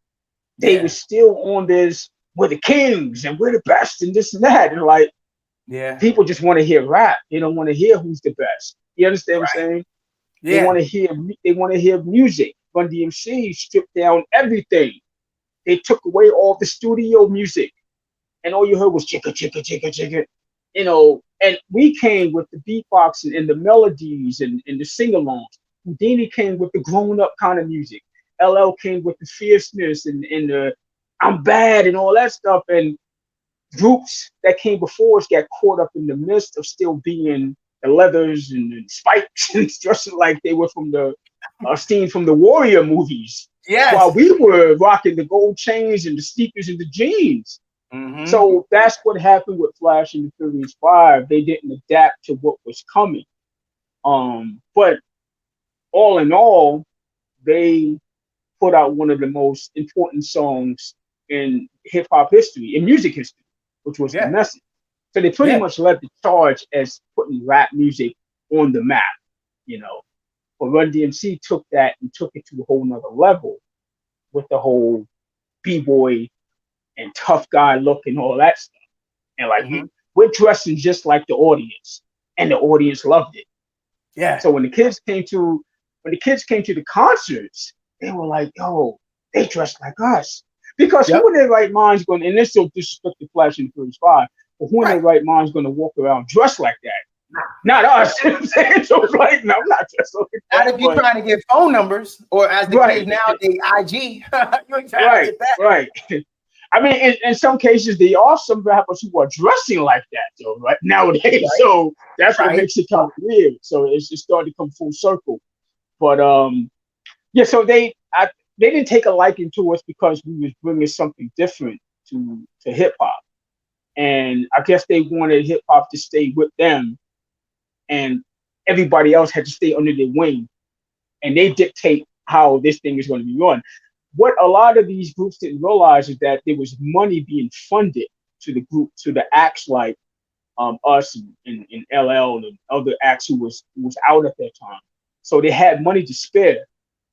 [SPEAKER 1] They were still on this. We're the kings and we're the best and this and that. And like, people just want to hear rap. They don't want to hear who's the best. You understand what I'm saying?
[SPEAKER 2] Yeah.
[SPEAKER 1] They want to hear music. Run DMC stripped down everything. They took away all the studio music, and all you heard was chicka chicka chicka chicka. You know, and we came with the beatboxing and the melodies and the sing-alongs. Houdini came with the grown-up kind of music. LL came with the fierceness and the I'm bad and all that stuff. And groups that came before us got caught up in the midst of still being the leathers and spikes and dressing like they were from the scene from the Warrior movies.
[SPEAKER 2] Yes.
[SPEAKER 1] While we were rocking the gold chains and the sneakers and the jeans.
[SPEAKER 2] Mm-hmm.
[SPEAKER 1] So that's what happened with Flash and the Furious Five. They didn't adapt to what was coming. But all in all, they put out one of the most important songs in hip hop history, in music history, which was The Message. So they pretty much led the charge as putting rap music on the map, you know. But Run DMC took that and took it to a whole nother level with the whole B-boy and tough guy look and all that stuff. And like we're dressing just like the audience, and the audience loved it.
[SPEAKER 2] Yeah.
[SPEAKER 1] So when the kids came to the concerts, they were like, "Yo, they dressed like us." Because who in their right mind's going? And this so disrespect the Flash and the Furious Five, but who in their right mind's going to walk around dressed like that? Not us. You know what I'm saying? So it's like, no, I'm not dressed like that.
[SPEAKER 2] Not if you're trying to get phone numbers, or as the kids nowadays, IG. You ain't trying to get that.
[SPEAKER 1] Right. I mean, in some cases, there are some rappers who are dressing like that, though, right nowadays.
[SPEAKER 2] Right.
[SPEAKER 1] So that's what
[SPEAKER 2] Right.
[SPEAKER 1] makes it kind of weird. So it's just starting to come full circle. But yeah. So they didn't take a liking to us because we was bringing something different to hip hop, and I guess they wanted hip hop to stay with them, and everybody else had to stay under their wing, and they dictate how this thing is going to be run. What a lot of these groups didn't realize is that there was money being funded to the group, to the acts like us and LL and other acts who was out at that time. So they had money to spare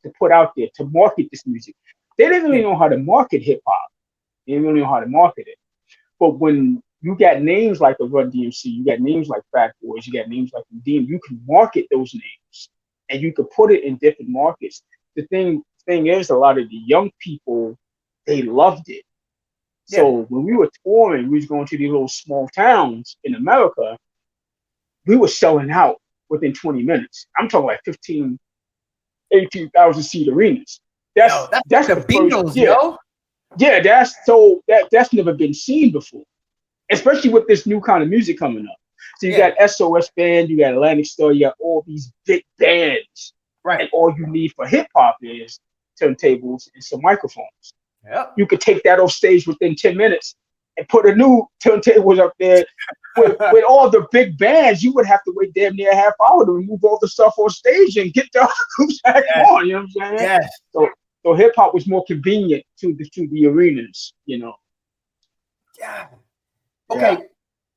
[SPEAKER 1] to put out there to market this music. They didn't really
[SPEAKER 2] Yeah.
[SPEAKER 1] know how to market hip hop. They didn't really know how to market it. But when you got names like the Run DMC, you got names like Fat Boys, you got names like Redeem, you can market those names and you could put it in different markets. The thing is, a lot of the young people, they loved it.
[SPEAKER 2] Yeah.
[SPEAKER 1] So when we were touring, we was going to these little small towns in America, we were selling out within 20 minutes. I'm talking like 15, 18,000 seat arenas.
[SPEAKER 2] Yo, that's like
[SPEAKER 1] That's
[SPEAKER 2] the
[SPEAKER 1] the first,
[SPEAKER 2] Beatles,
[SPEAKER 1] yeah,
[SPEAKER 2] yo.
[SPEAKER 1] yeah. That's never been seen before, especially with this new kind of music coming up. So you
[SPEAKER 2] Yeah.
[SPEAKER 1] got SOS Band, you got Atlantic Star, you got all these big bands,
[SPEAKER 2] Right.
[SPEAKER 1] and all you need for hip hop is turntables and some microphones.
[SPEAKER 2] Yep.
[SPEAKER 1] You could take that off stage within 10 minutes and put a new turntables up there. With all the big bands, you would have to wait damn near a half hour to remove all the stuff on stage and get the other groups back
[SPEAKER 2] Yes.
[SPEAKER 1] on. You know what I'm saying?
[SPEAKER 2] Yes.
[SPEAKER 1] So hip hop was more convenient to the arenas.
[SPEAKER 2] Yeah.
[SPEAKER 1] Yeah.
[SPEAKER 2] Okay.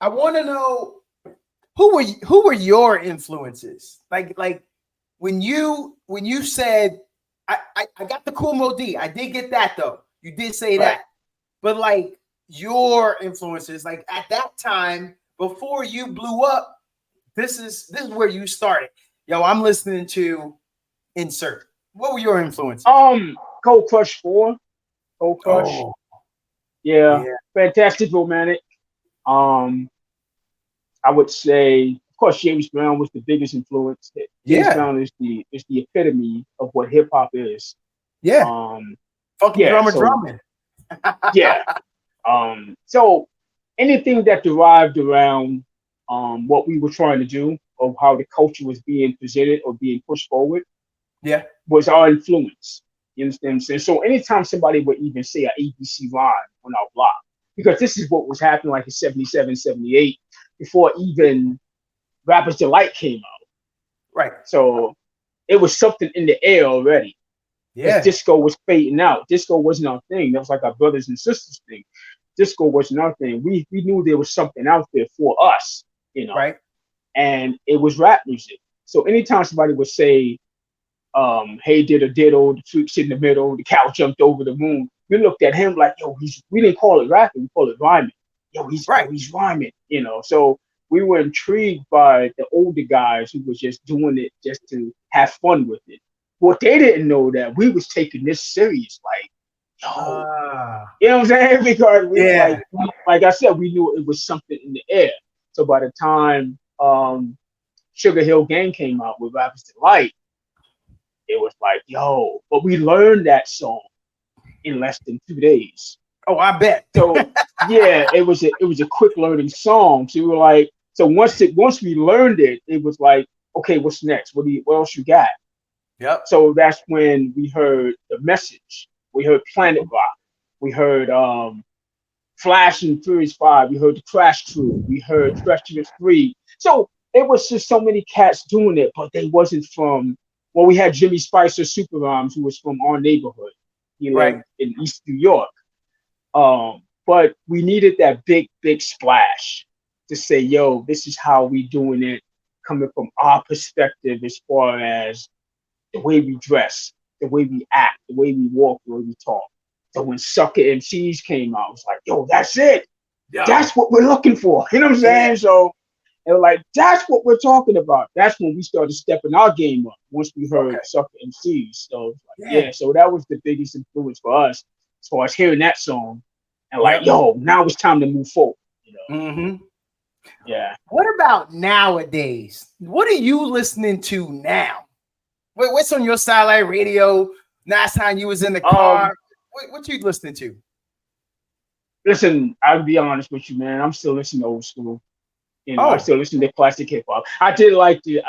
[SPEAKER 2] I want to know who were your influences? Like when you said I got the Cool Mo D. I did get that though. You did say
[SPEAKER 1] Right.
[SPEAKER 2] that. But like your influences, like at that time before you blew up, this is where you started. Yo, I'm listening to insert. What were your influences?
[SPEAKER 1] Cold Crush 4. Cold Crush.
[SPEAKER 2] Oh,
[SPEAKER 1] Yeah.
[SPEAKER 2] yeah.
[SPEAKER 1] Fantastic Romantic. Um, I would say, of course, James Brown was the biggest influence. James
[SPEAKER 2] Yeah.
[SPEAKER 1] Brown is the epitome of what hip hop is.
[SPEAKER 2] Yeah. Funky
[SPEAKER 1] Yeah,
[SPEAKER 2] drummer
[SPEAKER 1] so-
[SPEAKER 2] drumming.
[SPEAKER 1] Yeah. So anything that derived around what we were trying to do, or how the culture was being presented or being pushed forward,
[SPEAKER 2] Yeah.
[SPEAKER 1] was our influence. You understand what I'm saying? So anytime somebody would even say an ABC rhyme on our block, because this is what was happening like in 77, 78, before even Rapper's Delight came out.
[SPEAKER 2] Right.
[SPEAKER 1] So it was something in the air already.
[SPEAKER 2] Yeah.
[SPEAKER 1] Disco was fading out. Disco wasn't our thing. That was like our brothers and sisters thing. Disco wasn't our thing. We knew there was something out there for us,
[SPEAKER 2] Right.
[SPEAKER 1] and it was rap music. So anytime somebody would say, hey, did a diddle, the freaks in the middle, the cow jumped over the moon, we looked at him like, yo, we didn't call it rapping, we call it rhyming. He's rhyming, So we were intrigued by the older guys who was just doing it just to have fun with it. What they didn't know that we was taking this serious, like, yo, you know what I'm saying? Because like I said, we knew it was something in the air. So by the time Sugar Hill Gang came out with Rapper's Delight, it was like, yo, but we learned that song in less than 2 days.
[SPEAKER 2] Oh, I bet.
[SPEAKER 1] So yeah, it was a quick learning song. So we were like, so once we learned it, it was like, okay, what's next? What else you got?
[SPEAKER 2] Yep.
[SPEAKER 1] So that's when we heard The Message. We heard Planet Rock. We heard Flash and Furious 5. We heard The Crash Crew. We heard Treacherous 3. So it was just so many cats doing it, but they wasn't from. Well, we had Jimmy Spicer Super Rhymes, who was from our neighborhood. He lived in East New York. But we needed that big splash to say, yo, this is how we doing it, coming from our perspective as far as the way we dress, the way we act, the way we walk, the way we talk. So when Sucker MCs came out, I was like, yo, that's it.
[SPEAKER 2] Yeah.
[SPEAKER 1] That's what we're looking for. You know what I'm saying?
[SPEAKER 2] Yeah.
[SPEAKER 1] So they were like, that's what we're talking about. That's when we started stepping our game up once we heard Sucker MCs. So like, so that was the biggest influence for us as far as hearing that song and like, yo, now it's time to move forward.
[SPEAKER 2] Mm-hmm.
[SPEAKER 1] Yeah.
[SPEAKER 2] What about nowadays? What are you listening to now? What's on your satellite radio? Last time you was in the car, what you listening to?
[SPEAKER 1] Listen, I'll be honest with you, man. I'm still listening to old school. I
[SPEAKER 2] Oh,
[SPEAKER 1] still listen to classic hip hop. I did like the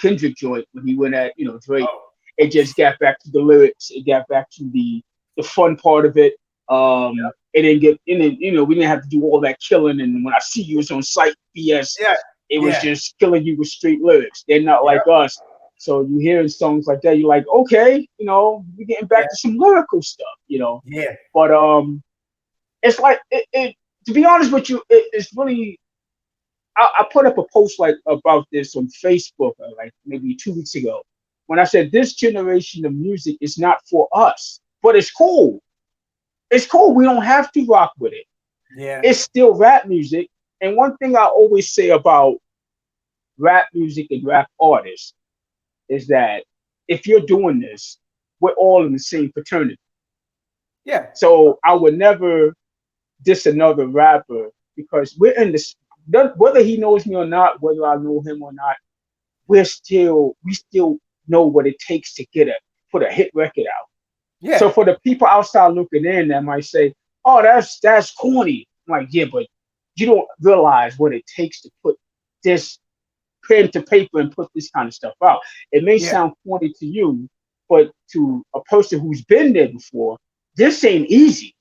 [SPEAKER 1] Kendrick joint when he went at Drake.
[SPEAKER 2] oh,
[SPEAKER 1] It just got back to the lyrics. It got back to the fun part of it. It didn't get in it. We didn't have to do all that killing. And when I see you, it's on site BS.
[SPEAKER 2] yeah,
[SPEAKER 1] It was
[SPEAKER 2] yeah,
[SPEAKER 1] just killing you with straight lyrics. They're not
[SPEAKER 2] yeah,
[SPEAKER 1] like us. So you hearing songs like that, you're like, okay, we're getting
[SPEAKER 2] yeah,
[SPEAKER 1] back to some lyrical stuff.
[SPEAKER 2] yeah.
[SPEAKER 1] But it's like it to be honest with you, it's really I put up a post like about this on Facebook like maybe 2 weeks ago when I said this generation of music is not for us, but it's cool. It's cool. We don't have to rock with it.
[SPEAKER 2] Yeah.
[SPEAKER 1] It's still rap music. And one thing I always say about rap music and rap artists is that if you're doing this, we're all in the same fraternity.
[SPEAKER 2] Yeah.
[SPEAKER 1] So I would never diss another rapper because we're in this. Whether he knows me or not, whether I know him or not, we still know what it takes to put a hit record out. So
[SPEAKER 2] Yeah.
[SPEAKER 1] for the people outside looking in that might say, "Oh, that's corny," I'm like, yeah, but you don't realize what it takes to put this pen to paper and put this kind of stuff out. It may
[SPEAKER 2] Yeah.
[SPEAKER 1] sound corny to you, but to a person who's been there before, this ain't easy.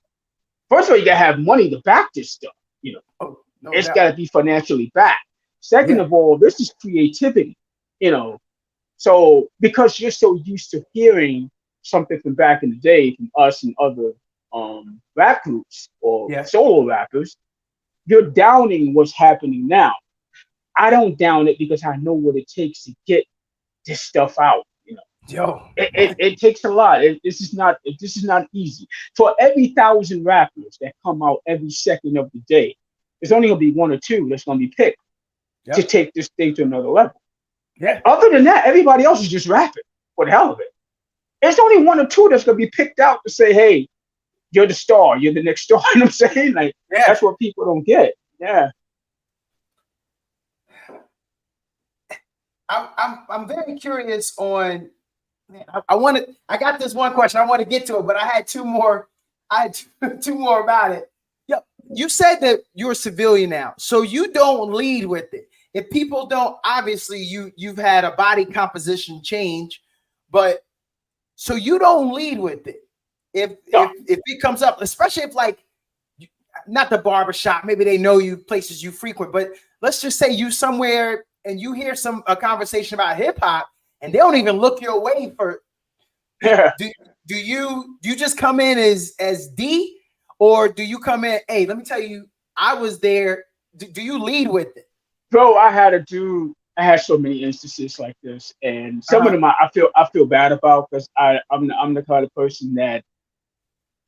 [SPEAKER 1] First of all, you gotta have money to back this stuff. You know,
[SPEAKER 2] Oh, no
[SPEAKER 1] it's
[SPEAKER 2] doubt.
[SPEAKER 1] gotta be financially backed. Second
[SPEAKER 2] Yeah.
[SPEAKER 1] of all, this is creativity. You know, so because you're so used to hearing something from back in the day from us and other rap groups or
[SPEAKER 2] Yeah.
[SPEAKER 1] solo rappers, you're downing what's happening now. I don't down it because I know what it takes to get this stuff out.
[SPEAKER 2] Yo.
[SPEAKER 1] It takes a lot. This is not easy. For every 1,000 rappers that come out every second of the day, there's only gonna be one or two that's gonna be picked to
[SPEAKER 2] Yep.
[SPEAKER 1] take this thing to another level.
[SPEAKER 2] Yeah.
[SPEAKER 1] Other than that, everybody else is just rapping for the hell of it. It's only one or two that's gonna be picked out to say, "Hey, you're the star. You're the next star." You know what I'm saying? Like
[SPEAKER 2] Yeah.
[SPEAKER 1] that's what people don't get. Yeah.
[SPEAKER 2] I'm very curious on. I got this one question. I want to get to it, but I had two more. I had two more about it. Yep. You said that you're a civilian now, so you don't lead with it. If people don't, obviously you've had a body composition change, but so you don't lead with it. If it comes up, especially if like not the barbershop, maybe they know you places you frequent, but let's just say you somewhere and you hear a conversation about hip hop and they don't even look your way for
[SPEAKER 1] Yeah.
[SPEAKER 2] do you just come in as D, or do you come in, hey, let me tell you, I was there. Do you lead with it?
[SPEAKER 1] Bro, I had so many instances like this, and some of
[SPEAKER 2] Uh-huh.
[SPEAKER 1] them I feel bad about because I'm the kind of person that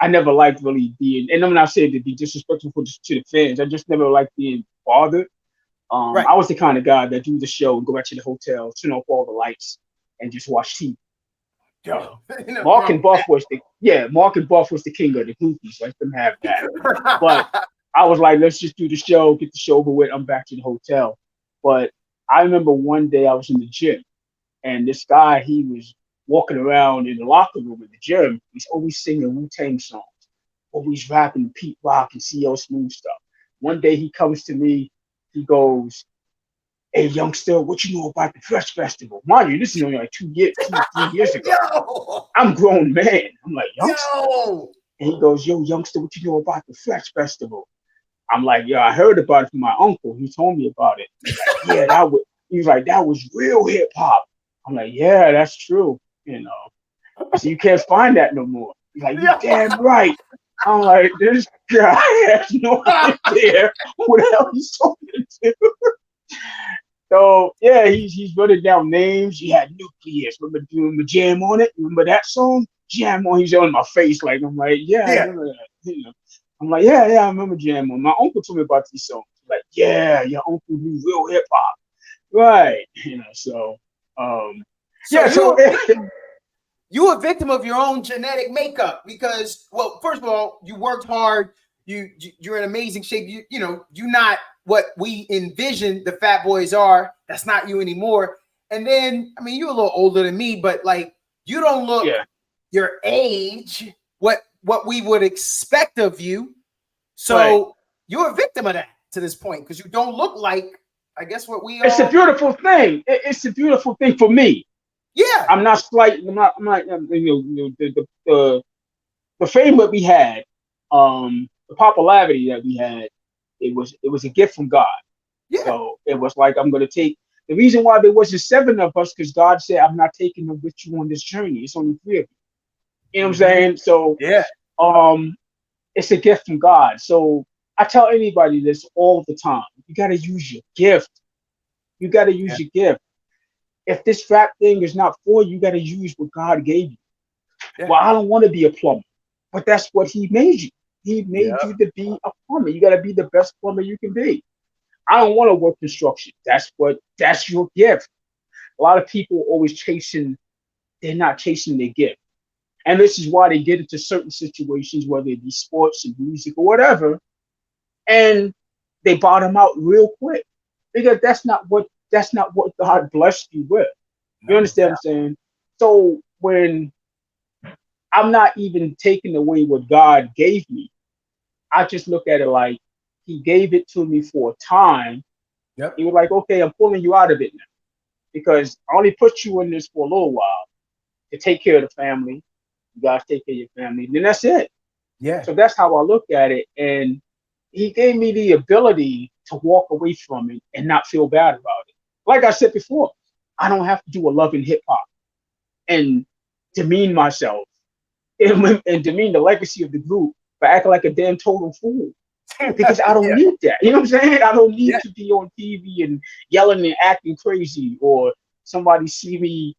[SPEAKER 1] I never liked really being, and I'm not saying to be disrespectful to the fans. I just never liked being bothered.
[SPEAKER 2] Right.
[SPEAKER 1] I was the kind of guy that do the show and go back to the hotel, turn off all the lights, and just watch TV. You know,
[SPEAKER 2] Yo.
[SPEAKER 1] Mark and Buff was the king of the goofies. Let them have that. But I was like, let's just do the show, get the show over with. I'm back to the hotel. But I remember one day I was in the gym, and this guy, he was walking around in the locker room in the gym. He's always singing Wu-Tang songs, always rapping Pete Rock and CL Smooth stuff. One day he comes to me, he goes, "Hey, youngster, what you know about the Fresh Festival?" Mind you, this is only like 2, 3 years ago.
[SPEAKER 2] Yo.
[SPEAKER 1] I'm a grown man. I'm like, youngster?
[SPEAKER 2] Yo.
[SPEAKER 1] And he goes, "Yo, youngster, what you know about the Fresh Festival?" I'm like, "Yo, I heard about it from my uncle. He told me about it." He's like, "Yeah, he was like, that was real hip hop." I'm like, "Yeah, that's true." I said, "You can't find that no more." He's like, "You damn right." I'm like, this guy has no idea what the hell he's talking to. So yeah, he's running down names. He had Nucleus. Remember doing the jam on it? Remember that song? Jam on. He's on my face like I'm like, yeah, I
[SPEAKER 2] Yeah.
[SPEAKER 1] remember that. I'm like, yeah, I remember Jam on. My uncle told me about these songs. Like, yeah, your uncle knew real hip hop, right? So
[SPEAKER 2] So
[SPEAKER 1] yeah, so
[SPEAKER 2] you a victim of your own genetic makeup because, well, first of all, you worked hard. You're in amazing shape. You're not what we envisioned the Fat Boys are. That's not you anymore. And then, I mean, you're a little older than me, but like you don't look
[SPEAKER 1] yeah,
[SPEAKER 2] your age, what we would expect of you. So
[SPEAKER 1] Right.
[SPEAKER 2] you're a victim of that to this point because you don't look like, I guess, what we
[SPEAKER 1] It's a
[SPEAKER 2] all.
[SPEAKER 1] beautiful thing. It's a beautiful thing for me.
[SPEAKER 2] Yeah.
[SPEAKER 1] I'm not slight. I'm not. The fame that we had, the popularity that we had, it was a gift from God.
[SPEAKER 2] Yeah.
[SPEAKER 1] So it was like I'm gonna take. The reason why there wasn't seven of us, because God said I'm not taking them with you on this journey. It's only three of you. You know what I'm saying? So
[SPEAKER 2] Yeah.
[SPEAKER 1] um, it's a gift from God. So I tell anybody this all the time. You gotta use your gift. You gotta
[SPEAKER 2] Yeah.
[SPEAKER 1] use your gift. If this rap thing is not for you, you gotta use what God gave you.
[SPEAKER 2] Yeah.
[SPEAKER 1] Well, I don't want to be a plumber, but that's what He made you. He
[SPEAKER 2] Yeah.
[SPEAKER 1] made you to be a plumber. You got to be the best plumber you can be. I don't want to work construction. That's your gift. A lot of people always chasing. They're not chasing their gift, and this is why they get into certain situations, whether it be sports and music or whatever, and they bottom out real quick because that's not what God blessed you with. You
[SPEAKER 2] No
[SPEAKER 1] understand what
[SPEAKER 2] doubt.
[SPEAKER 1] I'm saying? So when I'm not even taking away what God gave me. I just look at it like He gave it to me for a time.
[SPEAKER 2] Yep.
[SPEAKER 1] He was like, okay, I'm pulling you out of it now because I only put you in this for a little while to take care of the family. You guys take care of your family, and then that's it.
[SPEAKER 2] Yeah.
[SPEAKER 1] So that's how I look at it. And He gave me the ability to walk away from it and not feel bad about it. Like I said before, I don't have to do a love and hip hop and demean myself and demean the legacy of the group by acting like a damn total fool. Because I don't
[SPEAKER 2] Yeah.
[SPEAKER 1] need that. You know what I'm saying? I don't need
[SPEAKER 2] Yeah.
[SPEAKER 1] to be on TV and yelling and acting crazy or somebody see me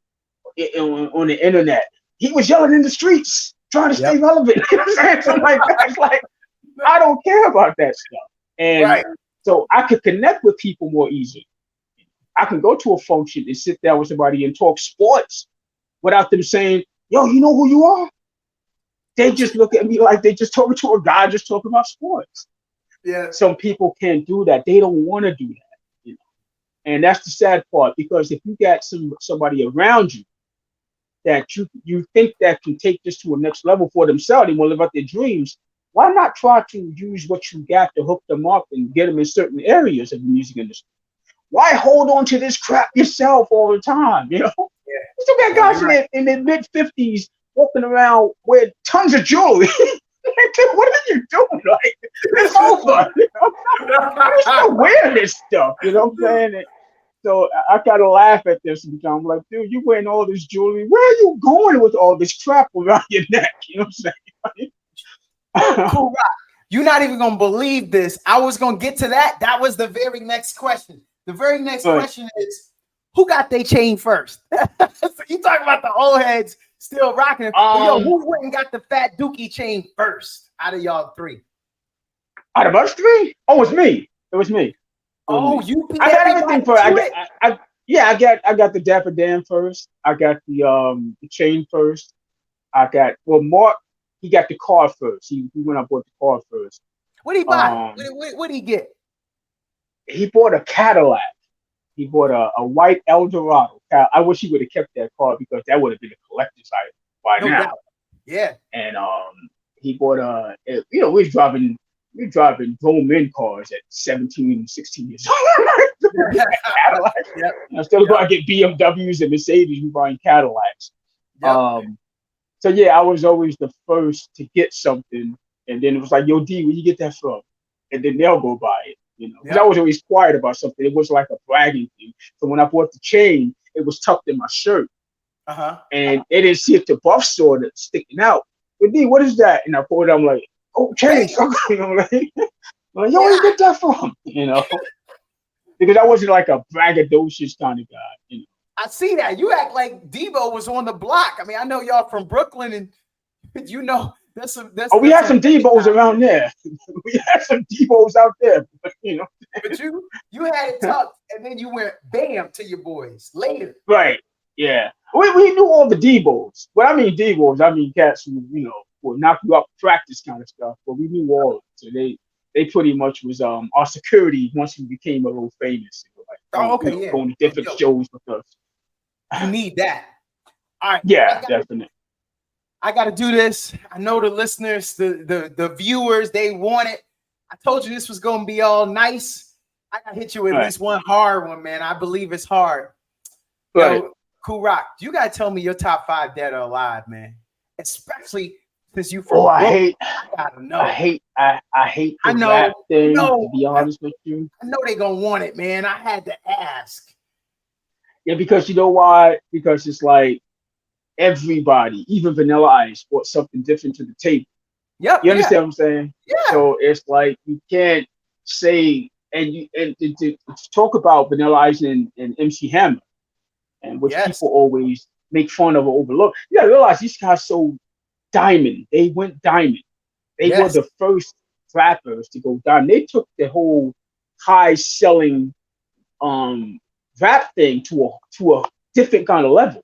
[SPEAKER 1] on the internet. He was yelling in the streets trying to stay
[SPEAKER 2] Yep.
[SPEAKER 1] relevant. You know what I'm saying? Something like that. It's like, I don't care about that stuff. And
[SPEAKER 2] Right.
[SPEAKER 1] so I could connect with people more easily. I can go to a function and sit down with somebody and talk sports without them saying, yo, you know who you are? They just look at me like they just talking to a guy just talking about sports.
[SPEAKER 2] Yeah.
[SPEAKER 1] Some people can't do that. They don't want to do that, you know. And that's the sad part because if you got somebody around you that you think that can take this to a next level for themselves, they want to live out their dreams. Why not try to use what you got to hook them up and get them in certain areas of the music industry? Why hold on to this crap yourself all the time? You know,
[SPEAKER 2] Yeah.
[SPEAKER 1] you still got
[SPEAKER 2] No,
[SPEAKER 1] guys
[SPEAKER 2] you're right.
[SPEAKER 1] in their mid-50s walking around with tons of jewelry. Dude, what are you doing? Like, it's over. You know? You still wearing this stuff. You know what I'm saying? And so I kind of laugh at this sometimes. I'm like, dude, you wearing all this jewelry. Where are you going with all this crap around your neck? You know what I'm saying?
[SPEAKER 2] Kool Rock, you're not even gonna believe this. I was gonna get to that. That was the very next question. The very next
[SPEAKER 1] Right.
[SPEAKER 2] question is, who got their chain first? So you talking about the old heads still rocking it. But yo, who went and got the fat dookie chain first out of y'all three?
[SPEAKER 1] Out of us three? Oh, it was me. It was me.
[SPEAKER 2] Oh, you beat
[SPEAKER 1] I got
[SPEAKER 2] everybody
[SPEAKER 1] everything first.
[SPEAKER 2] to it?
[SPEAKER 1] I got the Dapper Dan first. I got the chain first. I got Mark. He got the car first. He went up with the car first.
[SPEAKER 2] What did he buy?
[SPEAKER 1] Um,
[SPEAKER 2] What did he get?
[SPEAKER 1] he bought a Cadillac. He bought a white Eldorado. I wish he would have kept that car because that would have been a collector's item by
[SPEAKER 2] No
[SPEAKER 1] now.
[SPEAKER 2] doubt. Yeah.
[SPEAKER 1] And he bought we were driving grown men cars at 17 and 16 years old. Cadillac.
[SPEAKER 2] Yep.
[SPEAKER 1] Instead of going to get BMWs and Mercedes, we buying Cadillacs.
[SPEAKER 2] Yep.
[SPEAKER 1] So yeah, I was always the first to get something, and then it was like, "Yo, D, where you get that from?" And then they'll go buy it, you know. Because I was always quiet about something. It was like a bragging thing. So when I bought the chain, it was tucked in my shirt, and they didn't see it. The buff saw it sticking out. But D, what is that? And I pulled it. I'm like, "Oh, chain." You know, like, yo, where you get that from? You know, because I wasn't like a braggadocious kind of guy, you know.
[SPEAKER 2] I see that. You act like Debo was on the block. I mean, I know y'all from Brooklyn, and you know that's
[SPEAKER 1] we had some Debos around there. We had some Debos out there, but, you know.
[SPEAKER 2] But you had it tucked, and then you went bam to your boys later.
[SPEAKER 1] Right. Yeah. We knew all the Debos. When I mean Debos, I mean cats who, you know, will knock you up practice kind of stuff. But we knew all of it. So they pretty much was our security once we became a little famous. Like, going to different shows with us.
[SPEAKER 2] You need that. All right.
[SPEAKER 1] Yeah, definitely.
[SPEAKER 2] I got to do this. I know the listeners, the viewers, they want it. I told you this was going to be all nice. I got to hit you with at least one hard one, man. I believe it's hard.
[SPEAKER 1] Right.
[SPEAKER 2] Yo, Kool Rock, you got to tell me your top 5 dead or alive, man. Especially since you from
[SPEAKER 1] I
[SPEAKER 2] gotta know.
[SPEAKER 1] I hate the rap thing, to be honest with you.
[SPEAKER 2] I know they going to want it, man. I had to ask.
[SPEAKER 1] Yeah, because you know why? Because it's like everybody, even Vanilla Ice, brought something different to the table.
[SPEAKER 2] Yep.
[SPEAKER 1] You understand what I'm saying?
[SPEAKER 2] Yeah.
[SPEAKER 1] So it's like you can't say and to talk about Vanilla Ice and MC Hammer, and which people always make fun of or overlook. You gotta realize these guys so diamond. They went diamond. They were the first rappers to go diamond. They took the whole high selling rap thing to a different kind of level.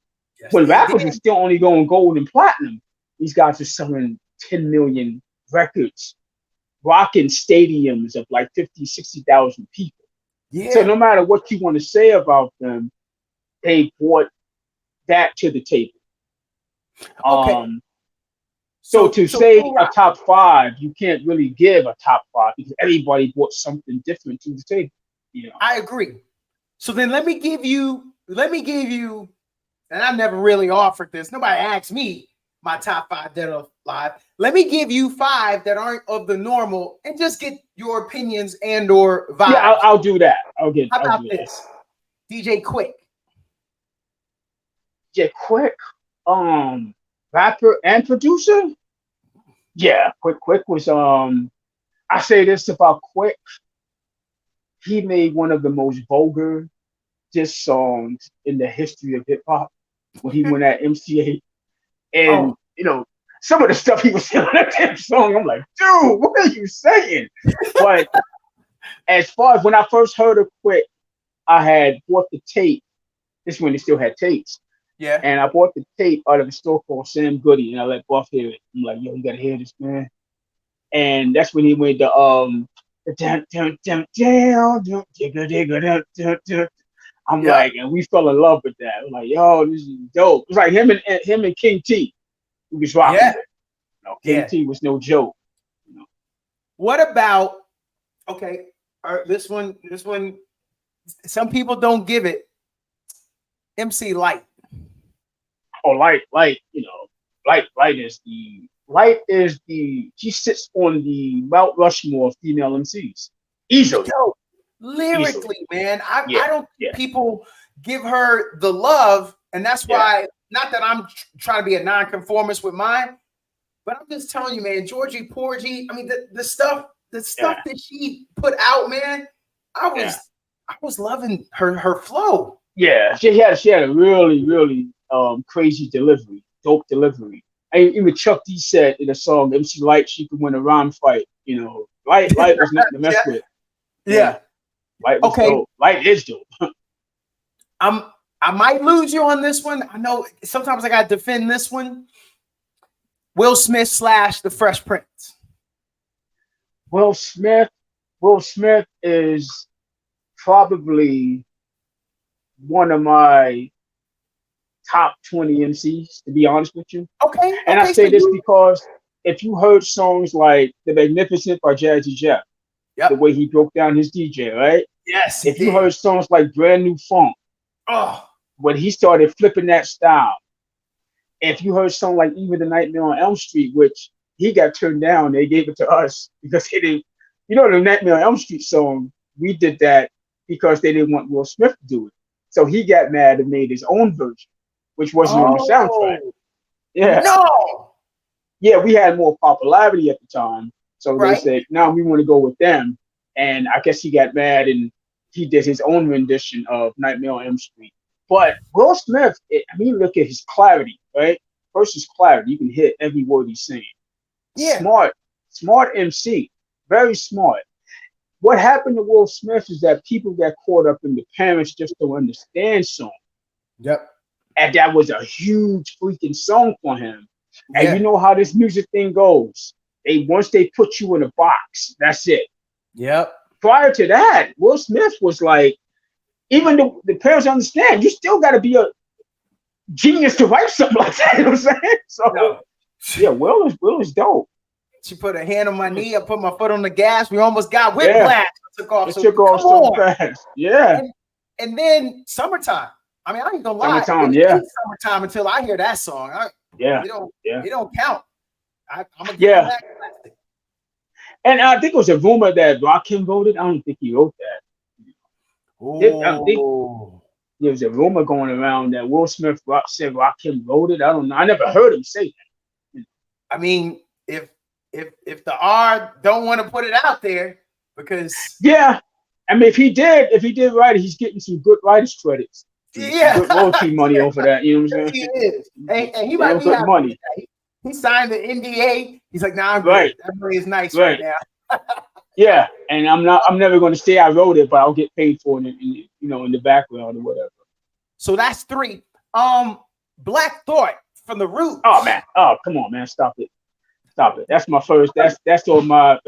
[SPEAKER 1] When rappers were still only going gold and platinum, these guys are selling 10 million records, rocking stadiums of like 50, 60,000 people. Yeah. So no matter what you want to say about them, they brought that to the table.
[SPEAKER 2] Okay.
[SPEAKER 1] So to say a top 5, you can't really give a top 5 because everybody brought something different to the table. You know?
[SPEAKER 2] I agree. So then let me give you, and I never really offered this. Nobody asked me my top 5 dead or alive. Let me give you 5 that aren't of the normal and just get your opinions and or vibes.
[SPEAKER 1] Yeah, I'll do that.
[SPEAKER 2] How about this? DJ Quick.
[SPEAKER 1] DJ Quick, rapper and producer. Yeah, Quick was I say this about Quick. He made one of the most vulgar diss songs in the history of hip hop when he went at MCA. And you know, some of the stuff he was saying on that song, I'm like, dude, what are you saying? But as far as when I first heard of Quick, I had bought the tape. This is when they still had tapes.
[SPEAKER 2] Yeah.
[SPEAKER 1] And I bought the tape out of a store called Sam Goody, and I let Buff hear it. I'm like, yo, you gotta hear this, man. And that's when he went to I'm like, and we fell in love with that. I'm like, yo, this is dope. It's like him and King T, who was rocking it. You know, King T was no joke. You know?
[SPEAKER 2] What about this one? Some people don't give it. MC Light.
[SPEAKER 1] Oh, Light, you know, Light is the she sits on the Mount Rushmore of female MCs. Easily.
[SPEAKER 2] Yo, lyrically, man. I don't think people give her the love, and that's why, not that I'm trying to be a nonconformist with mine, but I'm just telling you, man, Georgie Porgy, I mean, the stuff that she put out, man, I was loving her flow.
[SPEAKER 1] Yeah, she had a really, really crazy delivery, dope delivery. And even Chuck D said in a song, MC Light, she could win a rhyme fight. You know, Light was nothing to mess with.
[SPEAKER 2] Yeah.
[SPEAKER 1] Light was dope. Light is dope.
[SPEAKER 2] I might lose you on this one. I know sometimes I gotta defend this one. Will Smith / The Fresh Prince.
[SPEAKER 1] Will Smith is probably one of my top 20 MCs, to be honest with you.
[SPEAKER 2] Okay.
[SPEAKER 1] And I say this because if you heard songs like The Magnificent by Jazzy Jeff, the way he broke down his DJ, right?
[SPEAKER 2] Yes.
[SPEAKER 1] If you heard songs like Brand New Funk, when he started flipping that style. If you heard songs like Even the Nightmare on Elm Street, which he got turned down, they gave it to us because he didn't, you know, the Nightmare on Elm Street song, we did that because they didn't want Will Smith to do it. So he got mad and made his own version, which wasn't on the soundtrack. Yeah.
[SPEAKER 2] No.
[SPEAKER 1] Yeah, we had more popularity at the time. So they said, now we want to go with them. And I guess he got mad and he did his own rendition of Nightmare on Elm Street. But Will Smith, look at his clarity, right? First is clarity. You can hit every word he's saying. Yeah. Smart MC. Very smart. What happened to Will Smith is that people got caught up in the parents just don't understand song.
[SPEAKER 2] Yep.
[SPEAKER 1] And that was a huge freaking song for him. And you know how this music thing goes. Once they put you in a box, that's it.
[SPEAKER 2] Yep.
[SPEAKER 1] Prior to that, Will Smith was like, even the parents understand, you still got to be a genius to write something like that. You know what I'm saying? So Yeah, Will is dope.
[SPEAKER 2] She put her hand on my knee. I put my foot on the gas. We almost got
[SPEAKER 1] Yeah,
[SPEAKER 2] whiplash. I took off.
[SPEAKER 1] it
[SPEAKER 2] So
[SPEAKER 1] took
[SPEAKER 2] come
[SPEAKER 1] off so
[SPEAKER 2] on.
[SPEAKER 1] fast. Yeah,
[SPEAKER 2] And then summertime. I mean, I ain't gonna lie.
[SPEAKER 1] summertime.
[SPEAKER 2] It
[SPEAKER 1] Yeah,
[SPEAKER 2] ain't summertime until I hear that song.
[SPEAKER 1] yeah,
[SPEAKER 2] It don't
[SPEAKER 1] yeah,
[SPEAKER 2] it don't count. I'm gonna give him
[SPEAKER 1] yeah.
[SPEAKER 2] that classic.
[SPEAKER 1] And I think it was a rumor that Rakim wrote it. I don't think he wrote that. I think
[SPEAKER 2] Oh,
[SPEAKER 1] there was a rumor going around that Will Smith said Rakim wrote it. I don't know. I never heard him say that.
[SPEAKER 2] I mean, if the R don't want to put it out there because
[SPEAKER 1] Yeah, I mean, if he did write it, he's getting some good writers credits, some
[SPEAKER 2] yeah,
[SPEAKER 1] good royalty money over that. You know what I'm
[SPEAKER 2] he
[SPEAKER 1] saying?
[SPEAKER 2] is, and he might
[SPEAKER 1] Damn
[SPEAKER 2] be
[SPEAKER 1] good
[SPEAKER 2] happy with
[SPEAKER 1] money.
[SPEAKER 2] that. He signed the NDA. He's like, nah, I'm
[SPEAKER 1] Right,
[SPEAKER 2] good. That money is nice right
[SPEAKER 1] right.
[SPEAKER 2] now.
[SPEAKER 1] Yeah, and I'm never going to say I wrote it, but I'll get paid for it in the background or whatever.
[SPEAKER 2] So that's three. Black Thought from the
[SPEAKER 1] Oh
[SPEAKER 2] Roots.
[SPEAKER 1] man, oh come on, man, stop it. Stop it. That's my first. That's on my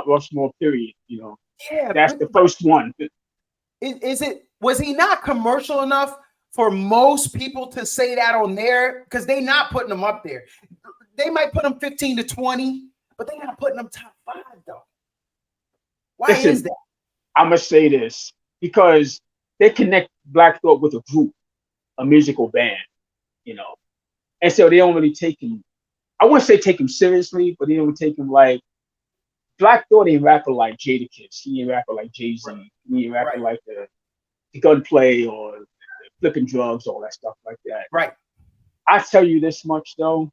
[SPEAKER 1] Rushmore period.
[SPEAKER 2] Yeah,
[SPEAKER 1] That's the first one.
[SPEAKER 2] was he not commercial enough for most people to say that on there? Because they not putting him up there. They might put him 15 to 20, but they not putting him top 5 though. Why
[SPEAKER 1] Listen,
[SPEAKER 2] is that?
[SPEAKER 1] I'm gonna say this because they connect Black Thought with a group, a musical band, and so they don't really take him. I wouldn't say take him seriously, but they don't take him like Black Thought ain't rapper like Jadakiss. He ain't rapper like Jay-Z.
[SPEAKER 2] Right.
[SPEAKER 1] He ain't rapper
[SPEAKER 2] Right.
[SPEAKER 1] like the gunplay or flipping drugs, all that stuff like that.
[SPEAKER 2] Right.
[SPEAKER 1] I tell you this much though,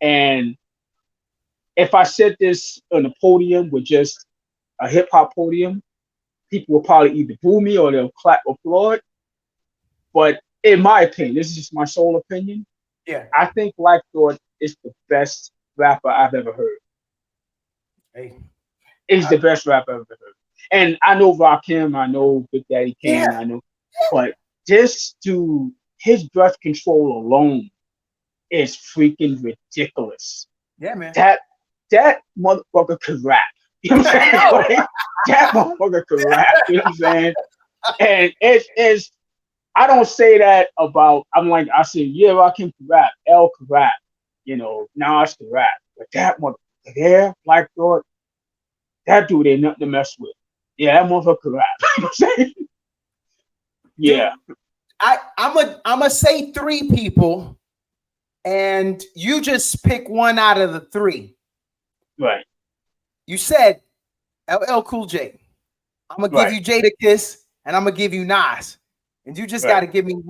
[SPEAKER 1] and if I said this on a podium with just a hip hop podium, people will probably either boo me or they'll clap or applaud. But in my opinion, this is just my sole opinion.
[SPEAKER 2] Yeah.
[SPEAKER 1] I think Black Thought is the best rapper I've ever heard.
[SPEAKER 2] Hey.
[SPEAKER 1] Is the best rapper I've ever heard. And I know Rakim, I know Big Daddy Kane,
[SPEAKER 2] Yeah.
[SPEAKER 1] I know, but this dude, his breath control alone is freaking ridiculous.
[SPEAKER 2] Yeah, man.
[SPEAKER 1] That motherfucker could rap. You know what I'm saying? Like, that motherfucker could rap. You know what I'm saying? And it's I don't say that about. I say yeah, Rakim could rap, L could rap, Nas could rap, but that motherfucker there, Black Thought, that dude ain't nothing to mess with. Yeah, that motherfucker could rap. You know what I'm saying? Yeah.
[SPEAKER 2] Dude, I'm a say 3 people, and you just pick one out of the 3.
[SPEAKER 1] Right.
[SPEAKER 2] You said LL Cool J. I'm gonna give you Jadakiss, and I'm gonna give you Nas, and you just gotta give me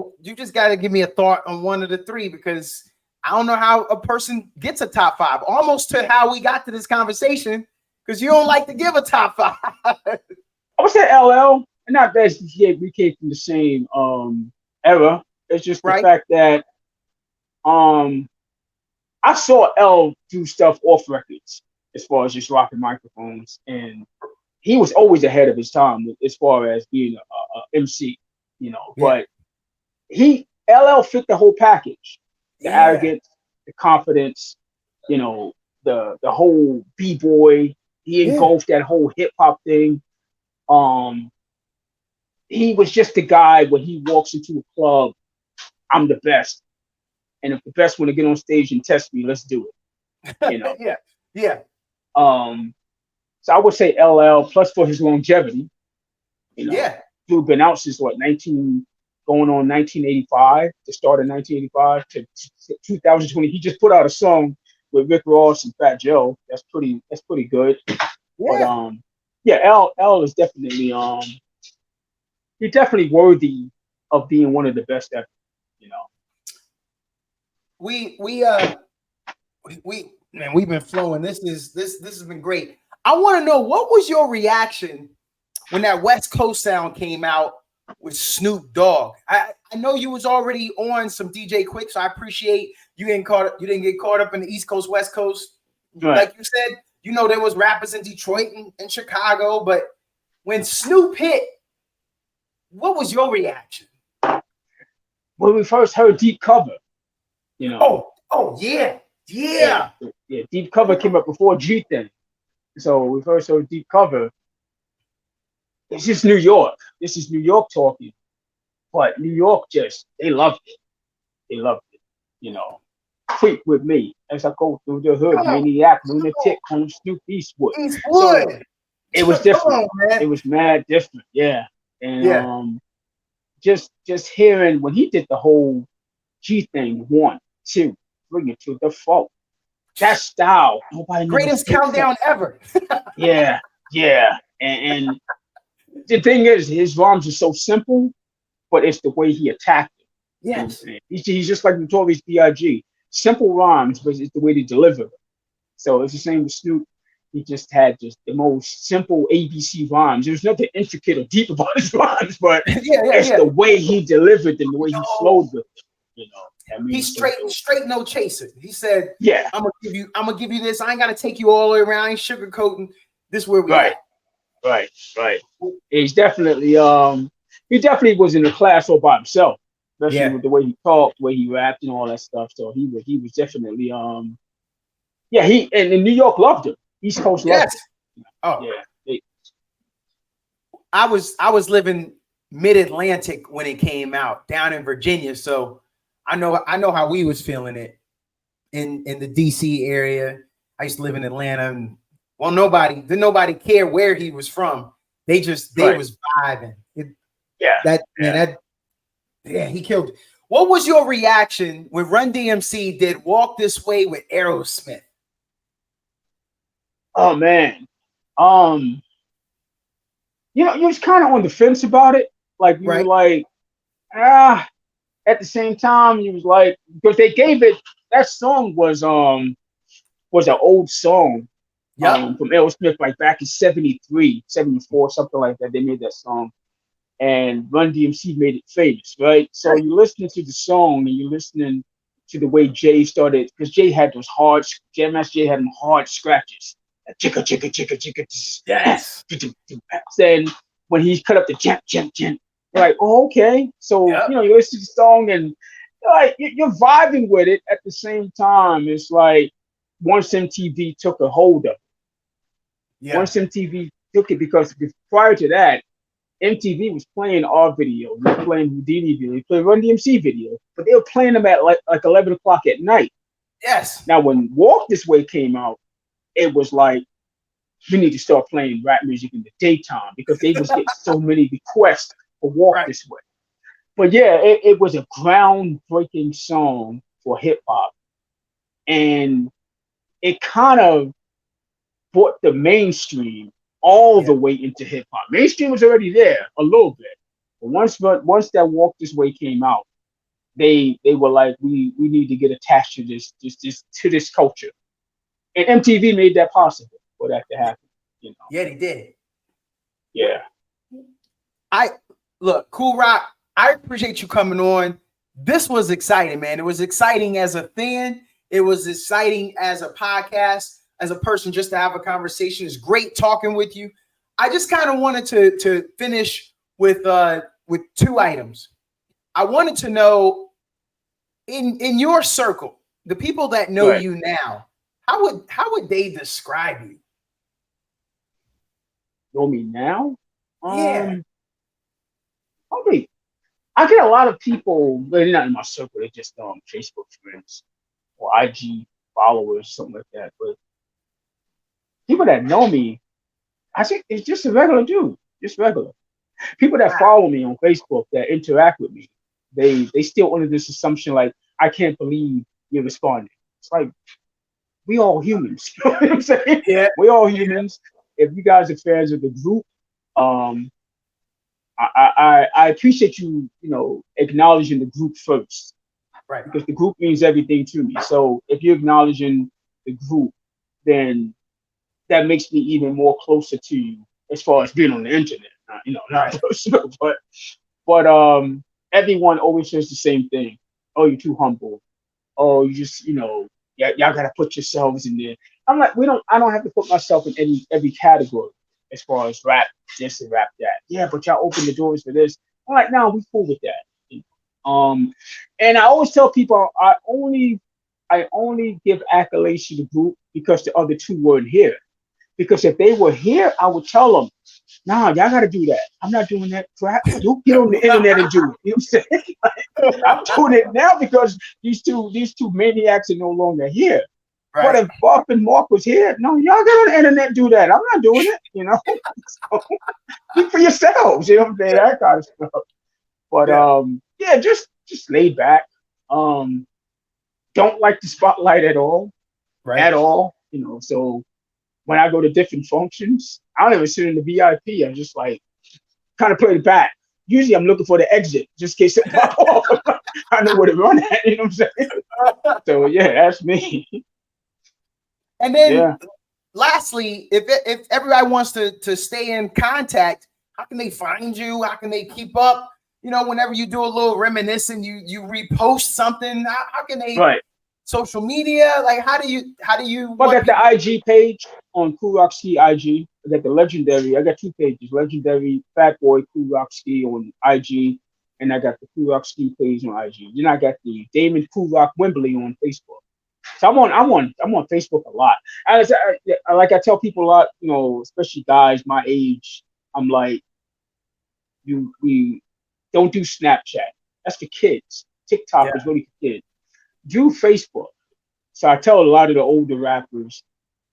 [SPEAKER 2] a thought on one of the 3 because I don't know how a person gets a top 5. Almost to how we got to this conversation because you don't like to give a top 5.
[SPEAKER 1] I would say LL, and not that we came from the same era. It's just the fact that I saw L do stuff off records as far as just rocking microphones, and he was always ahead of his time as far as being a MC, But LL fit the whole package: the arrogance, the confidence, the whole b-boy. He engulfed that whole hip hop thing. He was just the guy when he walks into a club, I'm the best. And if the best want to get on stage and test me, let's do it.
[SPEAKER 2] Yeah.
[SPEAKER 1] So I would say LL plus for his longevity. Dude been out since what, 1985, the start of 1985 to 2020. He just put out a song with Rick Ross and Fat Joe. That's pretty good.
[SPEAKER 2] Yeah.
[SPEAKER 1] But L is definitely he's definitely worthy of being one of the best ever.
[SPEAKER 2] We've been flowing. This has been great. I want to know, what was your reaction when that West Coast sound came out with Snoop Dogg? I know you was already on some DJ Quick, so I appreciate you didn't get caught up in the East Coast, West Coast.
[SPEAKER 1] Right.
[SPEAKER 2] Like you said, there was rappers in Detroit and Chicago, but when Snoop hit, what was your reaction?
[SPEAKER 1] When we first heard Deep Cover,
[SPEAKER 2] Oh yeah.
[SPEAKER 1] Deep Cover came up before G Thing. So we first heard Deep Cover. It's just New York. This is New York talking. But New York they loved it. They loved it. creep with me as I go through the hood.
[SPEAKER 2] Come on,
[SPEAKER 1] Maniac,
[SPEAKER 2] come on.
[SPEAKER 1] lunatic, home Snoop Eastwood. So
[SPEAKER 2] Eastwood.
[SPEAKER 1] it was
[SPEAKER 2] Come
[SPEAKER 1] different.
[SPEAKER 2] on, man.
[SPEAKER 1] It was mad different. Yeah. And
[SPEAKER 2] Yeah.
[SPEAKER 1] just hearing when he did the whole G thing, one, two, bring it to the folk. That style, nobody never
[SPEAKER 2] Greatest
[SPEAKER 1] spoke that.
[SPEAKER 2] countdown ever.
[SPEAKER 1] Yeah, yeah. And the thing is, his rhymes are so simple, but it's the way he attacked it. You know what I'm
[SPEAKER 2] Yes.
[SPEAKER 1] saying? He's just like Notorious B.I.G. Simple rhymes, but it's the way they deliver it. So it's the same with Snoop. He just had just the most simple ABC rhymes. There's nothing intricate or deep about his rhymes, but it's
[SPEAKER 2] Yeah.
[SPEAKER 1] the way he delivered them, the way he
[SPEAKER 2] Yo,
[SPEAKER 1] flowed with it. You know, I mean,
[SPEAKER 2] he's straight, no chaser. He said,
[SPEAKER 1] yeah,
[SPEAKER 2] I'm gonna give you this. I ain't gotta take you all the way around. I ain't sugarcoating. This is where we
[SPEAKER 1] right,
[SPEAKER 2] at.
[SPEAKER 1] right. He's definitely he definitely was in a class all by himself, especially
[SPEAKER 2] Yeah.
[SPEAKER 1] with the way he talked, the way he rapped, and all that stuff. So he was definitely yeah, he and New York loved him. East Coast loved
[SPEAKER 2] Yes.
[SPEAKER 1] him.
[SPEAKER 2] Oh,
[SPEAKER 1] Yeah,
[SPEAKER 2] I was living mid-Atlantic when it came out down in Virginia. So I know how we was feeling it in the DC area. I used to live in Atlanta, and well, didn't nobody care where he was from. They
[SPEAKER 1] right.
[SPEAKER 2] was vibing.
[SPEAKER 1] Yeah,
[SPEAKER 2] He killed it. What was your reaction when Run DMC did Walk This Way with Aerosmith?
[SPEAKER 1] oh man. Um, you was kind of on the fence about it. Like you were
[SPEAKER 2] Right?
[SPEAKER 1] like, ah. At the same time, you was like, because they gave it. That song was an old song
[SPEAKER 2] Yep.
[SPEAKER 1] from Aerosmith, like back in 73, 74, something like that. They made that song, and Run DMC made it famous, right? So
[SPEAKER 2] Right.
[SPEAKER 1] you're listening to the song and you're listening to the way Jay started, because Jay had those hard, Jam Master Jay had them hard scratches. Chicka, chicka, chicka,
[SPEAKER 2] Yes.
[SPEAKER 1] chicka. Then when he cut up the jam, you're like, oh, okay. So,
[SPEAKER 2] Yep.
[SPEAKER 1] you listen to the song and like you're vibing with it at the same time. It's like once MTV took a hold of it,
[SPEAKER 2] Yeah.
[SPEAKER 1] once MTV took it, because prior to that, MTV was playing our video, they were playing Houdini video, they played Run DMC video, but they were playing them at like 11 o'clock at night.
[SPEAKER 2] Yes.
[SPEAKER 1] Now, when Walk This Way came out, it was like, we need to start playing rap music in the daytime because they was getting so many requests for Walk
[SPEAKER 2] Right.
[SPEAKER 1] This Way. But yeah, it was a groundbreaking song for hip hop. And it kind of brought the mainstream all
[SPEAKER 2] Yeah.
[SPEAKER 1] the way into hip hop. Mainstream was already there a little bit. But once that Walk This Way came out, they were like, we need to get attached to this culture. And MTV made that possible for that to happen.
[SPEAKER 2] Yeah, he did.
[SPEAKER 1] Yeah.
[SPEAKER 2] I look, Kool Rock. I appreciate you coming on. This was exciting, man. It was exciting as a fan. It was exciting as a podcast, as a person, just to have a conversation. It's great talking with you. I just kind of wanted to finish with two items. I wanted to know in your circle, the people that know
[SPEAKER 1] Right.
[SPEAKER 2] you now, how would they describe you?
[SPEAKER 1] Know me now?
[SPEAKER 2] Yeah.
[SPEAKER 1] Probably. I get a lot of people, but they're not in my circle. They're just Facebook friends or IG followers, something like that. But people that know me, I think it's just a regular dude, just regular. People that
[SPEAKER 2] Wow.
[SPEAKER 1] follow me on Facebook, that interact with me, they still under this assumption like, I can't believe you're responding. It's like, we all humans. You know what I'm saying?
[SPEAKER 2] Yeah.
[SPEAKER 1] We all humans. If you guys are fans of the group, I appreciate you, acknowledging the group first,
[SPEAKER 2] Right.
[SPEAKER 1] because the group means everything to me. So if you're acknowledging the group, then that makes me even more closer to you as far as being on the internet. Not
[SPEAKER 2] Right.
[SPEAKER 1] personal, but everyone always says the same thing. Oh, you're too humble. Oh, you just, y'all gotta put yourselves in there. I'm like, I don't have to put myself in every category as far as rap this and rap that. Yeah, but y'all open the doors for this. I'm like, no, we cool with that. And I always tell people I only give accolades to the group because the other two weren't here. Because if they were here, I would tell them, nah, y'all got to do that. I'm not doing that crap. You get on the internet and do it. You know what I'm saying? I'm doing it now because these two maniacs are no longer here. But
[SPEAKER 2] Right.
[SPEAKER 1] if Bob and Mark was here, no, y'all get on the internet and do that. I'm not doing it, you know. So, speak for yourselves, you know what I'm saying? That kind of stuff. But
[SPEAKER 2] Yeah.
[SPEAKER 1] yeah, just laid back. Don't like the spotlight
[SPEAKER 2] Right.
[SPEAKER 1] at all, you know. So when I go to different functions, I don't ever sit in the VIP. I'm just like kind of play the back. Usually I'm looking for the exit just in case it pop off. I know where to run at, you know what I'm saying? So yeah, that's me.
[SPEAKER 2] And then
[SPEAKER 1] Yeah.
[SPEAKER 2] lastly, if everybody wants to stay in contact, how can they find you? How can they keep up? You know, whenever you do a little reminiscing, you repost something. How can they
[SPEAKER 1] Right.
[SPEAKER 2] social media? Like how do you
[SPEAKER 1] Well, I
[SPEAKER 2] want
[SPEAKER 1] got
[SPEAKER 2] people?
[SPEAKER 1] the IG page on Kool Rock-Ski IG. I got the legendary. I got two pages: legendary Fat Boy Kool Rock-Ski on IG, and I got the Kool Rock-Ski page on IG. Then I got the Damon Kool Rock Wembley on Facebook. So I'm on Facebook a lot. Like I tell people a lot, you know, especially guys my age. I'm like, we don't do Snapchat. That's for kids. TikTok
[SPEAKER 2] Yeah.
[SPEAKER 1] is really for kids. Do Facebook. So I tell a lot of the older rappers,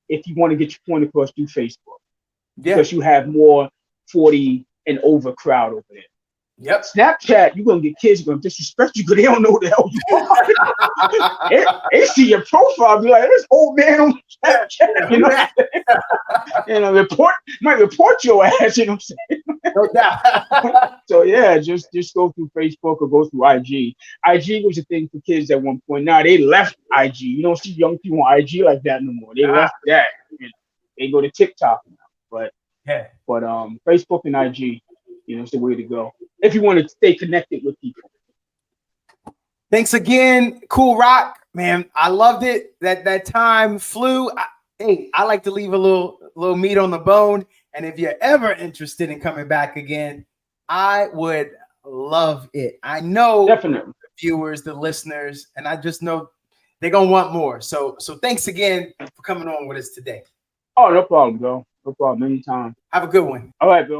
[SPEAKER 1] if you want to get your point across, do Facebook
[SPEAKER 2] Yeah.
[SPEAKER 1] because you have more 40 and over crowd over there.
[SPEAKER 2] Yep.
[SPEAKER 1] Snapchat, you're gonna get kids gonna disrespect you because they don't know who the hell you are. they see your profile, be like, this old man on Snapchat, you know. And might report your ass, you know what I'm saying?
[SPEAKER 2] No doubt.
[SPEAKER 1] So yeah, just go through Facebook or go through IG. IG was a thing for kids at one point. Now they left IG. You don't see young people on IG like that no more. They left that. You know, they go to TikTok now. But
[SPEAKER 2] Yeah.
[SPEAKER 1] Facebook and IG, you know, it's the way to go if you want to stay connected with people.
[SPEAKER 2] Thanks again, Kool Rock, man. I loved it. That time flew. I like to leave a little meat on the bone. And if you're ever interested in coming back again, I would love it. I know
[SPEAKER 1] Definitely.
[SPEAKER 2] the viewers, the listeners, and I just know they're gonna want more. So thanks again for coming on with us today.
[SPEAKER 1] Oh, no problem, bro. No problem. Anytime.
[SPEAKER 2] Have a good one.
[SPEAKER 1] All right, Bill.